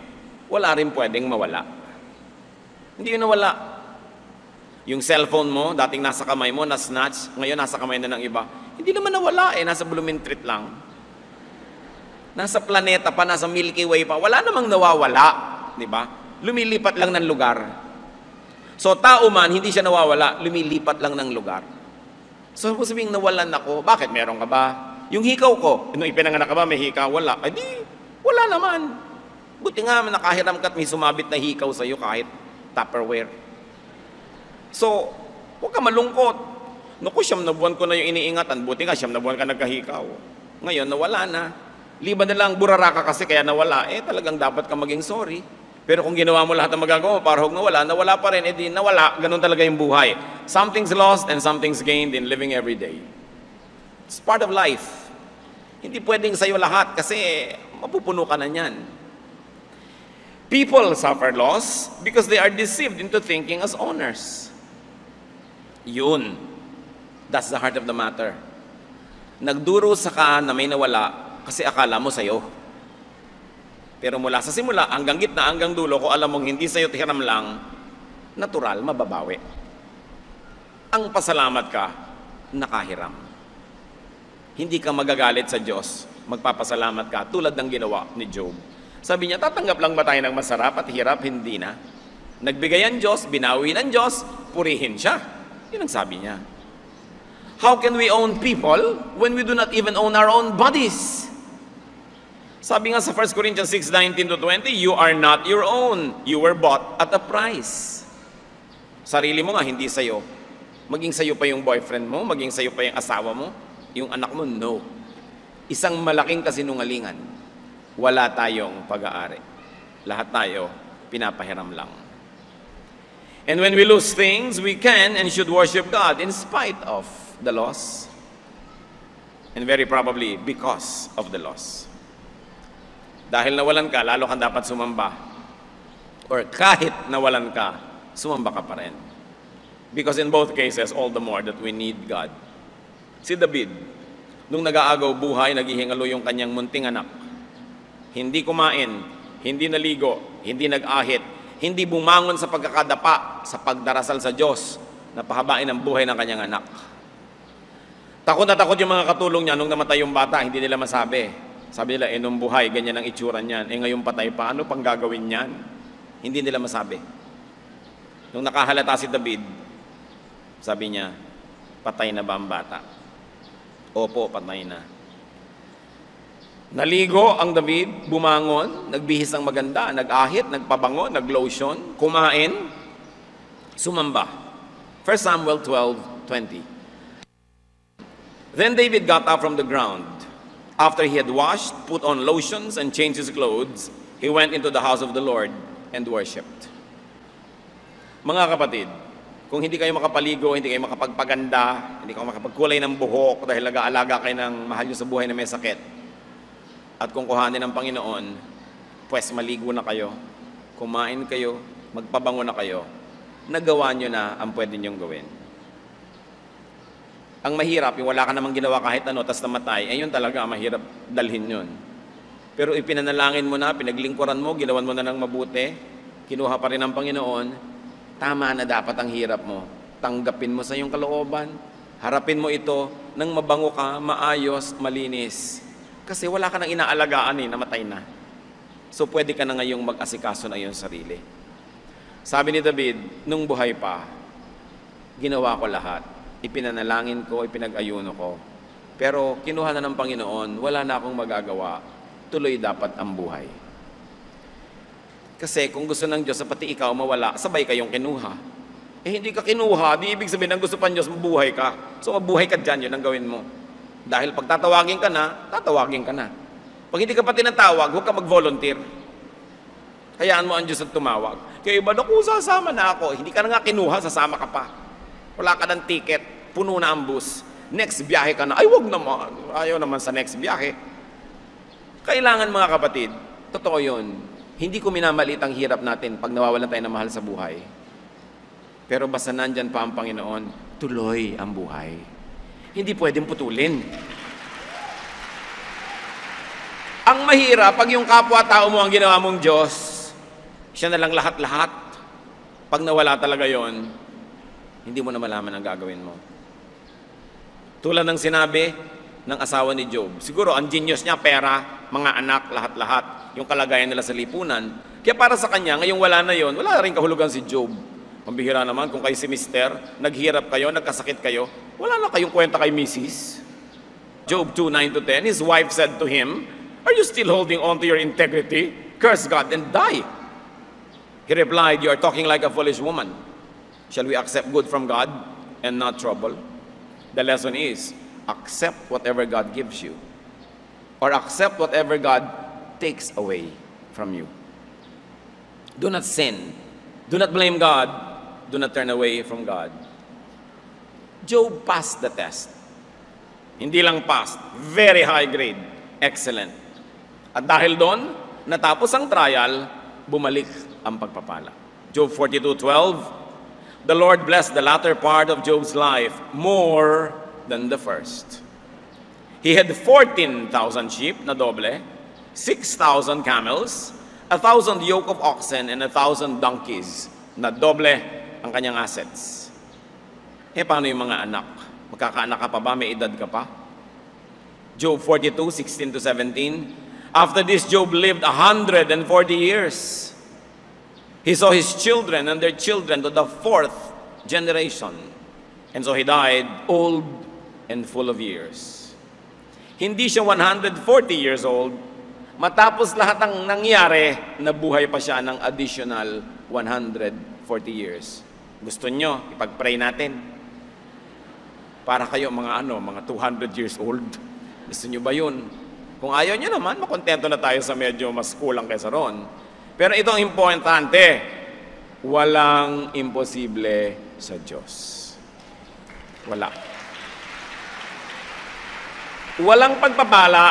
wala rin pwedeng mawala. Hindi yun nawala. Yung cellphone mo, dating nasa kamay mo, na-snatch, ngayon nasa kamay na ng iba. Hindi naman nawala eh, nasa Blumentritt lang. Nasa planeta pa, nasa Milky Way pa, wala namang nawawala, di ba? Lumilipat lang ng lugar. So tao man, hindi siya nawawala, lumilipat lang ng lugar. So kung sabihin nawalan ako, bakit meron ka ba? Yung hikaw ko, nung ipinanganak ka ba, may hikaw? Wala. Ay di, wala naman. Buti nga, nakahiram ka at may sumabit na hikaw sa'yo kahit Tupperware. So, huwag ka malungkot. Naku, 9 na buwan ko na yung iniingatan. Buti nga, 9 na buwan ka nagkahikaw. Ngayon, nawala na. Liban na lang, burara ka kasi kaya nawala. Talagang dapat ka maging sorry. Pero kung ginawa mo lahat ng magagawa mo para huwag nawala pa rin, edi nawala. Ganun talaga yung buhay. Something's lost and something's gained in living every day. It's part of life. Hindi pwedeng sa'yo lahat kasi mapupuno ka na niyan. People suffer loss because they are deceived into thinking as owners. Yun. That's the heart of the matter. Nagdurusa ka na may nawala kasi akala mo sa'yo. Pero mula sa simula, hanggang gitna, hanggang dulo, kung alam mong hindi sa'yo tihiram lang, natural, mababawi. Ang pasalamat ka, nakahiram. Hindi ka magagalit sa Diyos, magpapasalamat ka, tulad ng ginawa ni Job. Sabi niya, tatanggap lang ba tayo ng masarap at hirap? Hindi na. Nagbigay ang Diyos, binawi ng Diyos, purihin siya. Yun ang sabi niya. How can we own people when we do not even own our own bodies? Sabi nga sa 1 Corinthians 6:19-20, you are not your own. You were bought at a price. Sarili mo nga, hindi sa'yo. Maging sa'yo pa yung boyfriend mo, maging sa'yo pa yung asawa mo, yung anak mo, no. Isang malaking kasinungalingan. Wala tayong pag-aari. Lahat tayo, pinapahiram lang. And when we lose things, we can and should worship God in spite of the loss. And very probably because of the loss. Dahil nawalan ka, lalo kang dapat sumamba. Or kahit nawalan ka, sumamba ka pa rin. Because in both cases, all the more that we need God. Si David, nung nag-aagaw buhay, naghihingalo yung kanyang munting anak. Hindi kumain, hindi naligo, hindi nag-ahit, hindi bumangon sa pagkakadapa, sa pagdarasal sa Diyos, na pahabain ang buhay ng kanyang anak. Takot na takot yung mga katulong niya nung namatay yung bata, hindi nila masabi. Sabi nila, nung buhay, ganyan ang itsura niyan. Ngayon patay pa, ano pang gagawin niyan? Hindi nila masabi. Nung nakahalata si David, sabi niya, patay na ba ang bata? Opo, patay na. Naligo ang David, bumangon, nagbihis ng maganda, nag-ahit, nagpabango, nag-lotion, kumain, sumamba. 1 Samuel 12:20. Then David got up from the ground. After he had washed, put on lotions, and changed his clothes, he went into the house of the Lord and worshipped. Mga kapatid, kung hindi kayo makapaligo, hindi kayo makapagpaganda, hindi kayo makapagkulay ng buhok dahil nag-aalaga kayo ng mahal nyo sa buhay na may sakit, at kung kuhanin ng Panginoon, pues maligo na kayo, kumain kayo, magpabango na kayo, nagawa nyo na ang pwede nyong gawin. Ang mahirap, yung wala ka namang ginawa kahit ano, tas namatay, yun talaga, mahirap dalhin yun. Pero ipinanalangin mo na, pinaglingkuran mo, ginawan mo na ng mabuti, kinuha pa rin ng Panginoon, tama na dapat ang hirap mo. Tanggapin mo sa iyong kalooban, harapin mo ito, nang mabango ka, maayos, malinis. Kasi wala ka nang inaalagaan namatay na. So pwede ka na ngayong mag-asikaso na iyong sarili. Sabi ni David, nung buhay pa, ginawa ko lahat. Ipinanalangin ko, ipinag-ayuno ko. Pero kinuha na ng Panginoon, wala na akong magagawa. Tuloy dapat ang buhay. Kasi kung gusto ng Diyos, pati ikaw mawala, sabay kayong kinuha. Hindi ka kinuha, di ibig sabihin ng gusto pa ng Diyos, mabuhay ka. So mabuhay ka dyan, yun ang gawin mo. Dahil pag tatawagin ka na, tatawagin ka na. Pag hindi ka pa tinatawag, huwag ka mag-volunteer. Hayaan mo ang Diyos at tumawag. Kaya iba, naku, sasama na ako. Hindi ka na nga kinuha, sasama ka pa. Wala ka ng ticket, puno na ang bus. Next biyahe ka na, ay wag naman. Ayaw naman sa next biyahe. Kailangan mga kapatid, totoo yun. Hindi ko minamalit ang hirap natin pag nawawalan tayo ng mahal sa buhay. Pero basta nandyan pa ang Panginoon, tuloy ang buhay. Hindi pwedeng putulin. Ang mahirap, pag yung kapwa-tao mo ang ginawa mong Diyos, siya na lang lahat-lahat. Pag nawala talaga yon, hindi mo na malaman ang gagawin mo. Tulad ng sinabi ng asawa ni Job. Siguro, ang genius niya, pera, mga anak, lahat-lahat. Yung kalagayan nila sa lipunan. Kaya para sa kanya, ngayong wala na yon, wala rin kahulugan si Job. Pambihira naman, kung kayo si Mister, naghirap kayo, nagkasakit kayo, wala na kayong kwenta kay Mrs. Job 2:9-10, his wife said to him, "Are you still holding on to your integrity? Curse God and die." He replied, "You are talking like a foolish woman. Shall we accept good from God and not trouble?" The lesson is, accept whatever God gives you, or accept whatever God takes away from you. Do not sin. Do not blame God. Do not turn away from God. Job passed the test. Hindi lang passed, very high grade, excellent. At dahil doon, natapos ang trial, bumalik ang pagpapala. Job 42:12, the Lord blessed the latter part of Job's life more than the first. He had 14,000 sheep na doble, 6,000 camels, 1,000 yoke of oxen, and 1,000 donkeys na doble ang kanyang assets. Paano yung mga anak? Magkakaanak ka pa ba? May edad ka pa? Job 42:16-17, after this, Job lived 140 years. He saw his children and their children to the 4th generation. And so he died old and full of years. Hindi siya 140 years old. Matapos lahat ng nangyari, nabuhay pa siya ng additional 140 years. Gusto nyo, ipag-pray natin. Para kayo mga mga 200 years old. Gusto nyo ba yun? Kung ayaw nyo naman, makontento na tayo sa medyo mas kulang kaysa ron. Pero ito ang importante, walang imposible sa Diyos. Wala. Walang pagpapala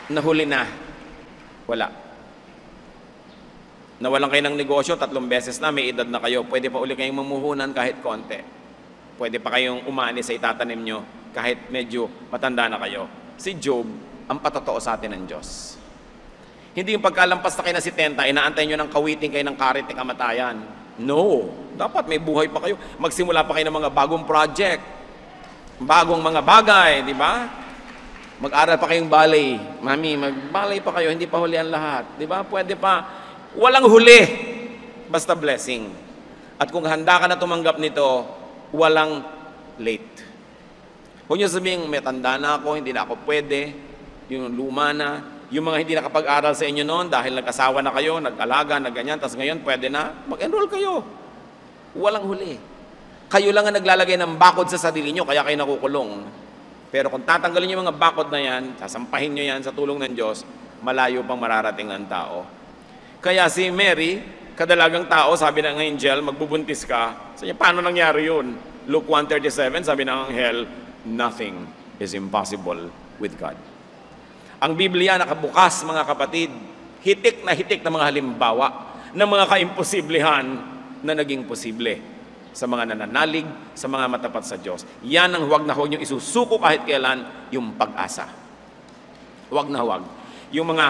na huli na. Wala. Nawalan kayo ng negosyo, 3 beses na, may edad na kayo, pwede pa uli kayong mamuhunan kahit konti. Pwede pa kayong umani sa itatanim nyo kahit medyo matanda na kayo. Si Job, ang patotoo sa atin ng Diyos. Hindi yung pagkalampas na kayo na 70, inaantay nyo ng kawiting kayo ng karit ng kamatayan. No. Dapat may buhay pa kayo. Magsimula pa kayo ng mga bagong project. Bagong mga bagay, di ba? Mag-aral pa kayong ballet. Mami, mag-ballet pa kayo, hindi pa huli ang lahat. Di ba? Pwede pa. Walang huli. Basta blessing. At kung handa ka na tumanggap nito, walang late. Huwag nyo sabihin, may tanda na ako, hindi na ako pwede. Yung luma na. Yung mga hindi nakapag-aral sa inyo noon dahil nag-asawa na kayo, nag-alaga, nag-ganyan, tapos ngayon pwede na, mag-enroll kayo. Walang huli. Kayo lang ang naglalagay ng bakod sa sarili nyo, kaya kayo nakukulong. Pero kung tatanggalin yung mga bakod na yan, sasampahin nyo yan sa tulong ng Diyos, malayo pang mararating ang tao. Kaya si Mary, kadalagang tao, sabi ng angel, magbubuntis ka. Sabi niya, paano nangyari yun? Luke 1:37, sabi ng anghel, nothing is impossible with God. Ang Biblia nakabukas, mga kapatid, hitik na mga halimbawa ng mga kaimposiblihan na naging posible sa mga nananalig, sa mga matapat sa Diyos. Yan ang huwag na huwag niyong isusuko kahit kailan, yung pag-asa. Huwag na huwag. Yung mga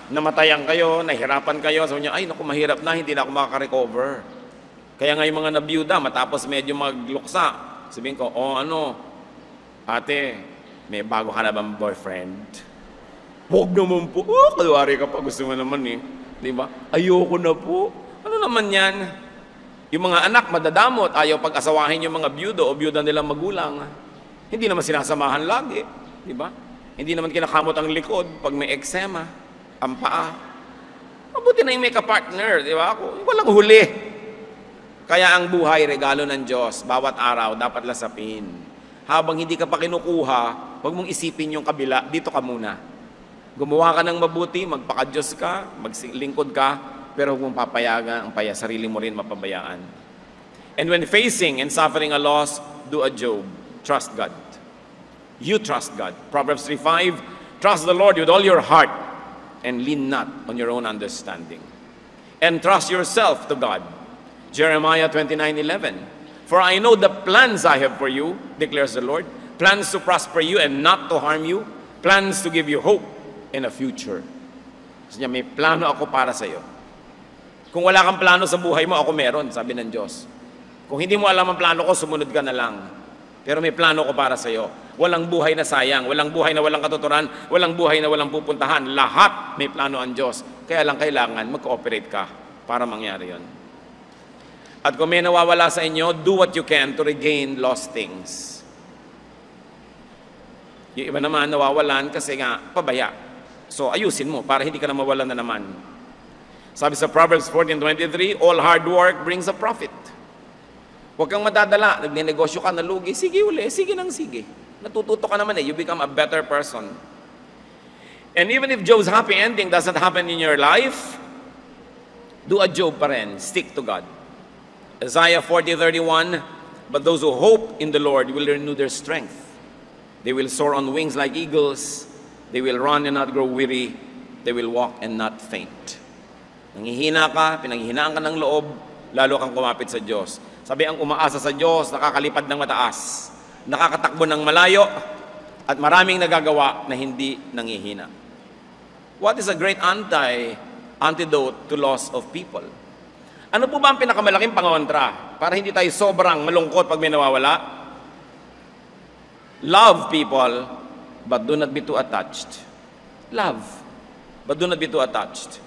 namatayan kayo, nahirapan kayo, sabi niyo, ay naku, mahirap na, hindi na ako makaka-recover. Kaya nga yung mga nabiyuda, matapos medyo magluksa, sabihin ko, ate, may bago ka na bang boyfriend? Huwag naman po. Kalwari ka pa. Gusto mo naman eh. Di ba? Ayoko na po. Ano naman yan? Yung mga anak madadamot, ayaw pag-asawahin yung mga byudo o byuda nilang magulang. Hindi naman sinasamahan lagi. Di ba? Hindi naman kinakamot ang likod pag may eksema, ang paa. Mabuti na yung may kapartner, di ba? Walang huli. Kaya ang buhay, regalo ng Diyos. Bawat araw, dapat lasapin. Habang hindi ka pa kinukuha, huwag mong isipin yung kabila, dito ka muna. Gumawa ka ng mabuti, magpaka-Diyos ka, maglingkod ka, pero huwag mong papayagan ang sarili mo rin mapabayaan. And when facing and suffering a loss, do a Job. Trust God. You trust God. Proverbs 3:5, trust the Lord with all your heart and lean not on your own understanding. And trust yourself to God. Jeremiah 29:11, for I know the plans I have for you, declares the Lord, plans to prosper you and not to harm you, plans to give you hope in a future. Kasi niya, may plano ako para sa iyo. Kung wala kang plano sa buhay mo, ako meron, sabi ng Diyos. Kung hindi mo alam ang plano ko, sumunod ka na lang. Pero may plano ko para sa iyo. Walang buhay na sayang, walang buhay na walang katuturan, walang buhay na walang pupuntahan. Lahat may plano ang Diyos. Kaya lang kailangan mag-cooperate ka para mangyari yon. At kung may nawawala sa inyo, do what you can to regain lost things. Yung iba naman nawawalan kasi nga pabaya. So ayusin mo para hindi ka na mawalan na naman. Sabi sa Proverbs 14:23, all hard work brings a profit. Huwag kang madadala, nagnenegosyo ka, nalugi, sige uli, sige nang sige. Natututo ka naman you become a better person. And even if Job's happy ending doesn't happen in your life, do a Job pa rin, stick to God. Isaiah 40:31, but those who hope in the Lord will renew their strength. They will soar on wings like eagles. They will run and not grow weary. They will walk and not faint. Nanghihina ka, pinanghihinaan ka ng loob, lalo kang kumapit sa Diyos. Sabi, ang umaasa sa Diyos, nakakalipad ng mataas, nakakatakbo ng malayo, at maraming nagagawa na hindi nanghihina. What is a great antidote to loss of people? Ano po ba ang pinakamalaking pangontra para hindi tayo sobrang malungkot pag may nawawala? Love people, but do not be too attached. Love, but do not be too attached.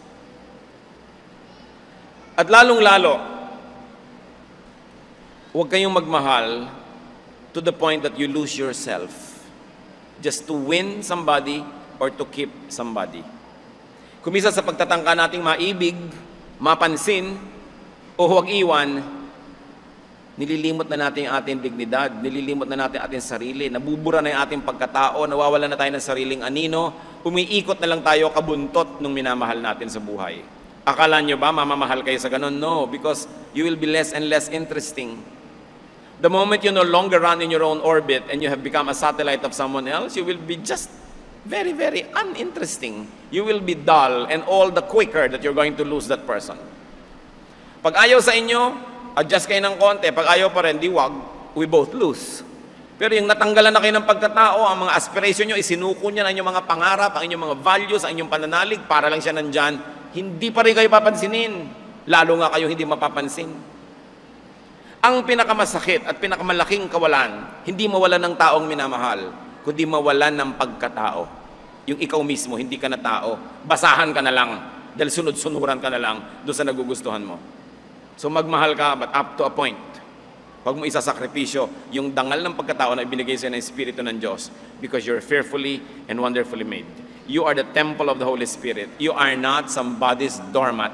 At lalong-lalo, huwag kayong magmahal to the point that you lose yourself just to win somebody or to keep somebody. Kumisa sa pagtatangka nating maibig, mapansin, o huwag iwan, nililimot na natin ang ating dignidad, nililimot na natin ang ating sarili, nabubura na yung ating pagkatao, nawawala na tayo ng sariling anino, umiikot na lang tayo kabuntot nung minamahal natin sa buhay. Akala nyo ba mamamahal kayo sa ganun? No, because you will be less and less interesting. The moment you no longer run in your own orbit and you have become a satellite of someone else, you will be just very, very uninteresting. You will be dull, and all the quicker that you're going to lose that person. Pag ayaw sa inyo, adjust kayo ng konti. Pag ayaw pa rin, di wag, we both lose. Pero yung natanggalan na kayo ng pagkatao, ang mga aspiration nyo, isinuko nyo na inyong mga pangarap, ang inyong mga values, ang inyong pananalig, para lang siya nandyan, hindi pa rin kayo papansinin. Lalo nga kayo hindi mapapansin. Ang pinakamasakit at pinakamalaking kawalan, hindi mawalan ng taong minamahal, kundi mawalan ng pagkatao. Yung ikaw mismo, hindi ka na tao. Basahan ka na lang, dahil sunod-sunuran ka na lang doon sa nagugustuhan mo. So magmahal ka, but up to a point. Huwag mo isasakripisyo yung dangal ng pagkatao na ibinigay sa'yo ng Espiritu ng Diyos, because you're fearfully and wonderfully made. You are the temple of the Holy Spirit. You are not somebody's doormat.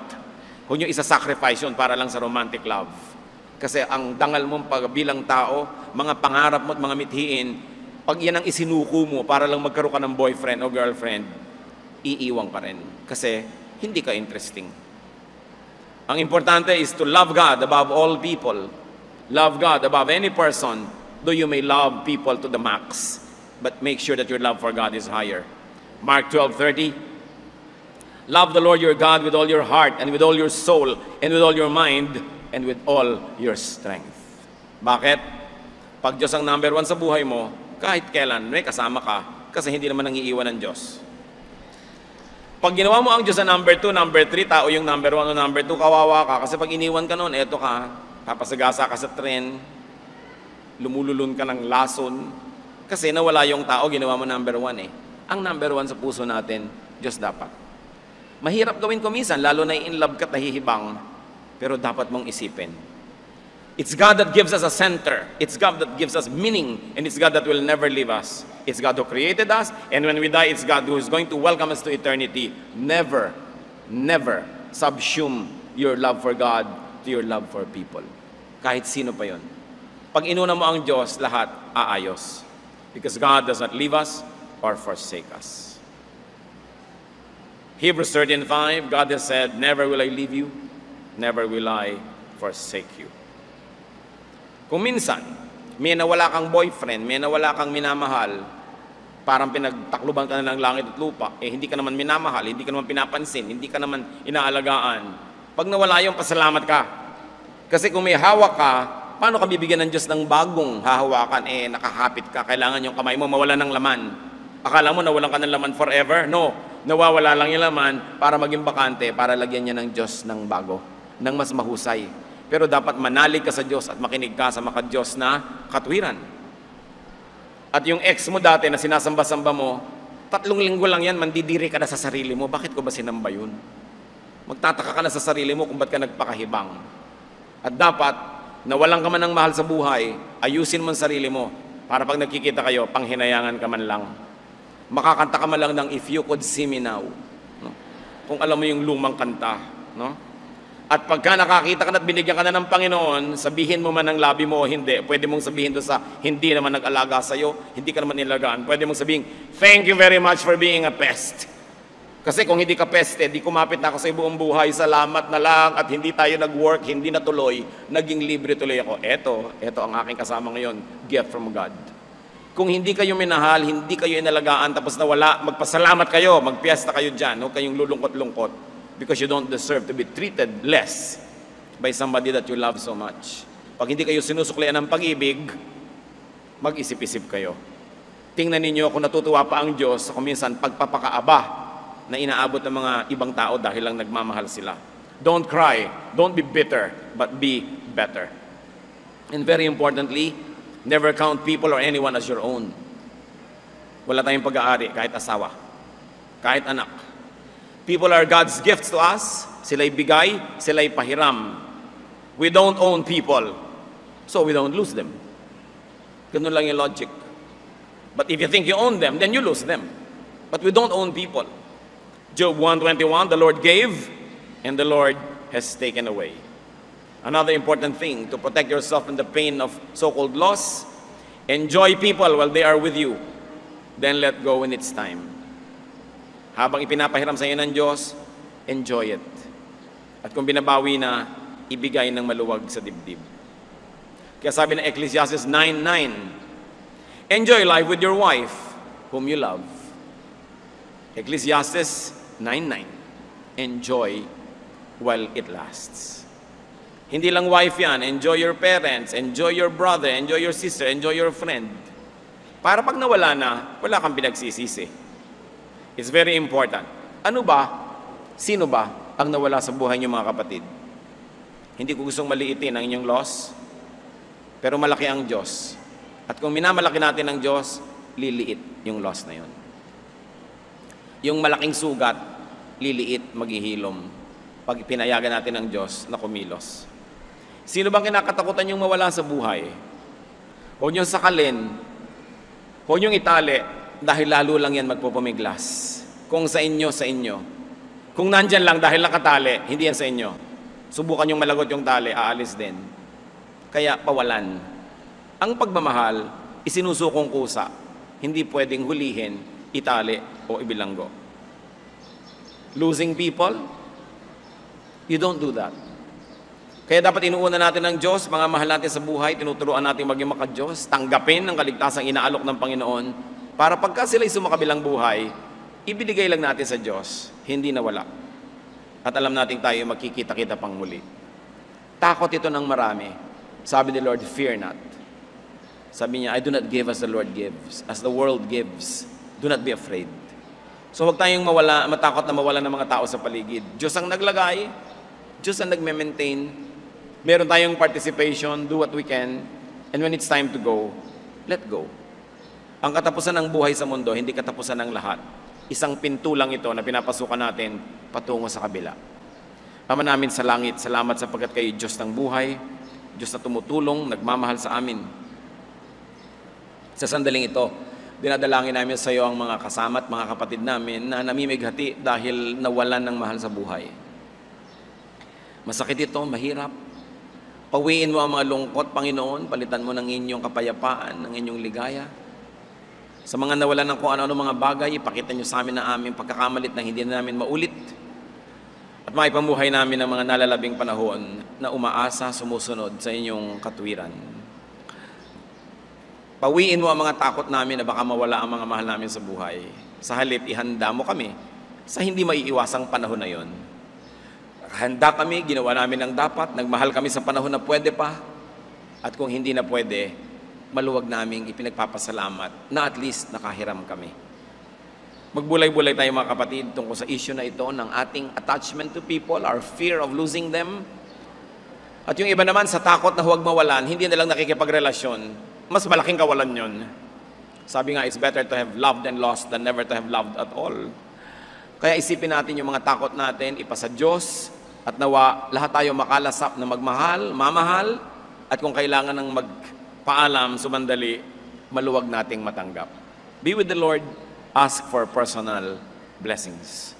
Huwag nyo isasacrifice yun para lang sa romantic love. Kasi ang dangal mong bilang tao, mga pangarap mo at mga mithiin, pag yan ang isinuko mo para lang magkaroon ka ng boyfriend o girlfriend, iiwang ka rin. Kasi hindi ka interesting. Ang importante is to love God above all people. Love God above any person, though you may love people to the max. But make sure that your love for God is higher. Mark 12:30, love the Lord your God with all your heart and with all your soul and with all your mind and with all your strength. Bakit? Pag Diyos ang number one sa buhay mo, kahit kailan may kasama ka, kasi hindi naman nangiiwan ng Diyos. Pag ginawa mo ang Diyos na number 2, number 3, tao yung number 1 o number 2, kawawa ka. Kasi pag iniwan ka noon, eto ka, papasagasa ka sa tren, lumululun ka ng lason, kasi nawala yung tao, ginawa mo number 1 eh. Ang number 1 sa puso natin, Diyos dapat. Mahirap gawin ko minsan, lalo na in love ka, nahihibang, pero dapat mong isipin. It's God that gives us a center. It's God that gives us meaning. And it's God that will never leave us. It's God who created us. And when we die, it's God who is going to welcome us to eternity. Never, never subsume your love for God to your love for people. Kahit sino pa yun. Pag inuna mo ang Diyos, lahat aayos. Because God does not leave us or forsake us. Hebrews 13:5, God has said, never will I leave you, never will I forsake you. Kung minsan, may nawala kang boyfriend, may nawala kang minamahal, parang pinagtakluban ka na ng langit at lupa, hindi ka naman minamahal, hindi ka naman pinapansin, hindi ka naman inaalagaan. Pag nawala yung, pasalamat ka. Kasi kung may hawak ka, paano ka bibigyan ng Diyos ng bagong hahawakan? Nakahapit ka, kailangan yung kamay mo mawala ng laman. Akala mo nawalan ka ng laman forever? No, nawawala lang yung laman para maging bakante, para lagyan niya ng Diyos ng bago, ng mas mahusay. Pero dapat manalig ka sa Diyos at makinig ka sa maka-Diyos na katwiran. At yung ex mo dati na sinasamba-samba mo, 3 linggo lang yan, mandidiri ka na sa sarili mo. Bakit ko ba sinamba yun? Magtataka ka na sa sarili mo kung ba't ka nagpakahibang. At dapat, nawalan ka man ng mahal sa buhay, ayusin mo ang sarili mo para pag nagkikita kayo, panghinayangan ka man lang. Makakanta ka man lang ng If You Could See Me Now. No? Kung alam mo yung lumang kanta. No? At pagka nakakita ka na at binigyan ka na ng Panginoon, sabihin mo man ng labi mo o hindi, pwede mong sabihin doon sa hindi naman nag-alaga sa'yo, hindi ka naman nilagaan, pwede mong sabihin, thank you very much for being a pest. Kasi kung hindi ka peste, di kumapit na ako sa buong buhay, salamat na lang, at hindi tayo nag-work, hindi natuloy, naging libre tuloy ako. Eto ang aking kasama ngayon, gift from God. Kung hindi kayo minahal, hindi kayo inalagaan, tapos nawala, magpasalamat kayo, magpiesta kayo dyan, huwag kayong lulungkot-lungkot. Because you don't deserve to be treated less by somebody that you love so much. Pag hindi kayo sinusuklian ng pag-ibig, mag-isip-isip kayo. Tingnan ninyo kung natutuwa pa ang Diyos kung minsan pagpapakaaba na inaabot ng mga ibang tao dahil lang nagmamahal sila. Don't cry, don't be bitter, but be better. And very importantly, never count people or anyone as your own. Wala tayong pag-aari kahit asawa, kahit anak. People are God's gifts to us. Sila'y bigay, sila'y pahiram. We don't own people, so we don't lose them. Ganun lang yung logic. But if you think you own them, then you lose them. But we don't own people. Job 1:21, the Lord gave, and the Lord has taken away. Another important thing, to protect yourself from the pain of so-called loss, enjoy people while they are with you. Then let go when it's time. Habang ipinapahiram sa iyo ng Diyos, enjoy it. At kung binabawi na, ibigay ng maluwag sa dibdib. Kaya sabi ng Ecclesiastes 9:9, enjoy life with your wife, whom you love. Ecclesiastes 9:9, enjoy while it lasts. Hindi lang wife yan, enjoy your parents, enjoy your brother, enjoy your sister, enjoy your friend. Para pag nawala na, wala kang pinagsisisi. It's very important. Ano ba? Sino ba ang nawala sa buhay niyo mga kapatid? Hindi ko gustong maliitin ang inyong loss, pero malaki ang Diyos. At kung minamalaki natin ang Diyos, liliit yung loss na yun. Yung malaking sugat, liliit, maghihilom. Pag pinayagan natin ang Diyos na kumilos. Sino bang kinakatakutan yung mawala sa buhay? Huwag niyong sakalin, huwag niyong itali, dahil lalo lang yan magpupumiglas. Kung sa inyo, sa inyo. Kung nandyan lang dahil nakatali, hindi yan sa inyo. Subukan yung malagot yung tali, aalis din. Kaya pawalan. Ang pagmamahal, isinusukong kusa. Hindi pwedeng hulihin, itali o ibilanggo. Losing people, you don't do that. Kaya dapat inuuna natin ng Diyos, mga mahal natin sa buhay, tinuturuan natin maging maka-Diyos, tanggapin ang kaligtasang inaalok ng Panginoon, para pagka sila'y sumakabilang buhay, ibinigay lang natin sa Diyos, hindi nawala. At alam natin tayo magkikita-kita pang muli. Takot ito ng marami. Sabi ni Lord, fear not. Sabi niya, I do not give as the Lord gives, as the world gives. Do not be afraid. So huwag tayong matakot na mawala ng mga tao sa paligid. Diyos ang naglagay, Diyos ang nagme-maintain. Meron tayong participation, do what we can, and when it's time to go, let go. Ang katapusan ng buhay sa mundo, hindi katapusan ng lahat. Isang pinto lang ito na pinapasukan natin patungo sa kabila. Ama namin sa langit, salamat sapagkat kayo Diyos ng buhay, Diyos na tumutulong, nagmamahal sa amin. Sa sandaling ito, dinadalangin namin sa iyo ang mga kasama at mga kapatid namin na namimighati dahil nawalan ng mahal sa buhay. Masakit ito, mahirap. Pawiin mo ang mga lungkot, Panginoon, palitan mo ng inyong kapayapaan, ng inyong ligaya. Sa mga nawalan ng kung ano-ano mga bagay, ipakita niyo sa amin na aming pagkakamalit na hindi na namin maulit. At maipamuhay namin ang mga nalalabing panahon na umaasa, sumusunod sa inyong katwiran. Pawiin mo ang mga takot namin na baka mawala ang mga mahal namin sa buhay. Sa halip, ihanda mo kami sa hindi maiiwasang panahon na yon. Handa kami, ginawa namin ang dapat, nagmahal kami sa panahon na pwede pa. At kung hindi na pwede, maluwag naming ipinagpapasalamat na at least nakahiram kami. Magbulay-bulay tayo mga kapatid tungkol sa issue na ito ng ating attachment to people, our fear of losing them. At yung iba naman sa takot na huwag mawalan, hindi na lang nakikipagrelasyon, mas malaking kawalan yun. Sabi nga, it's better to have loved and lost than never to have loved at all. Kaya isipin natin yung mga takot natin, ipasa Diyos, at nawa lahat tayo makalasap na magmahal, mamahal, at kung kailangan ng magpaalam, sumandali, maluwag nating matanggap. Be with the Lord. Ask for personal blessings.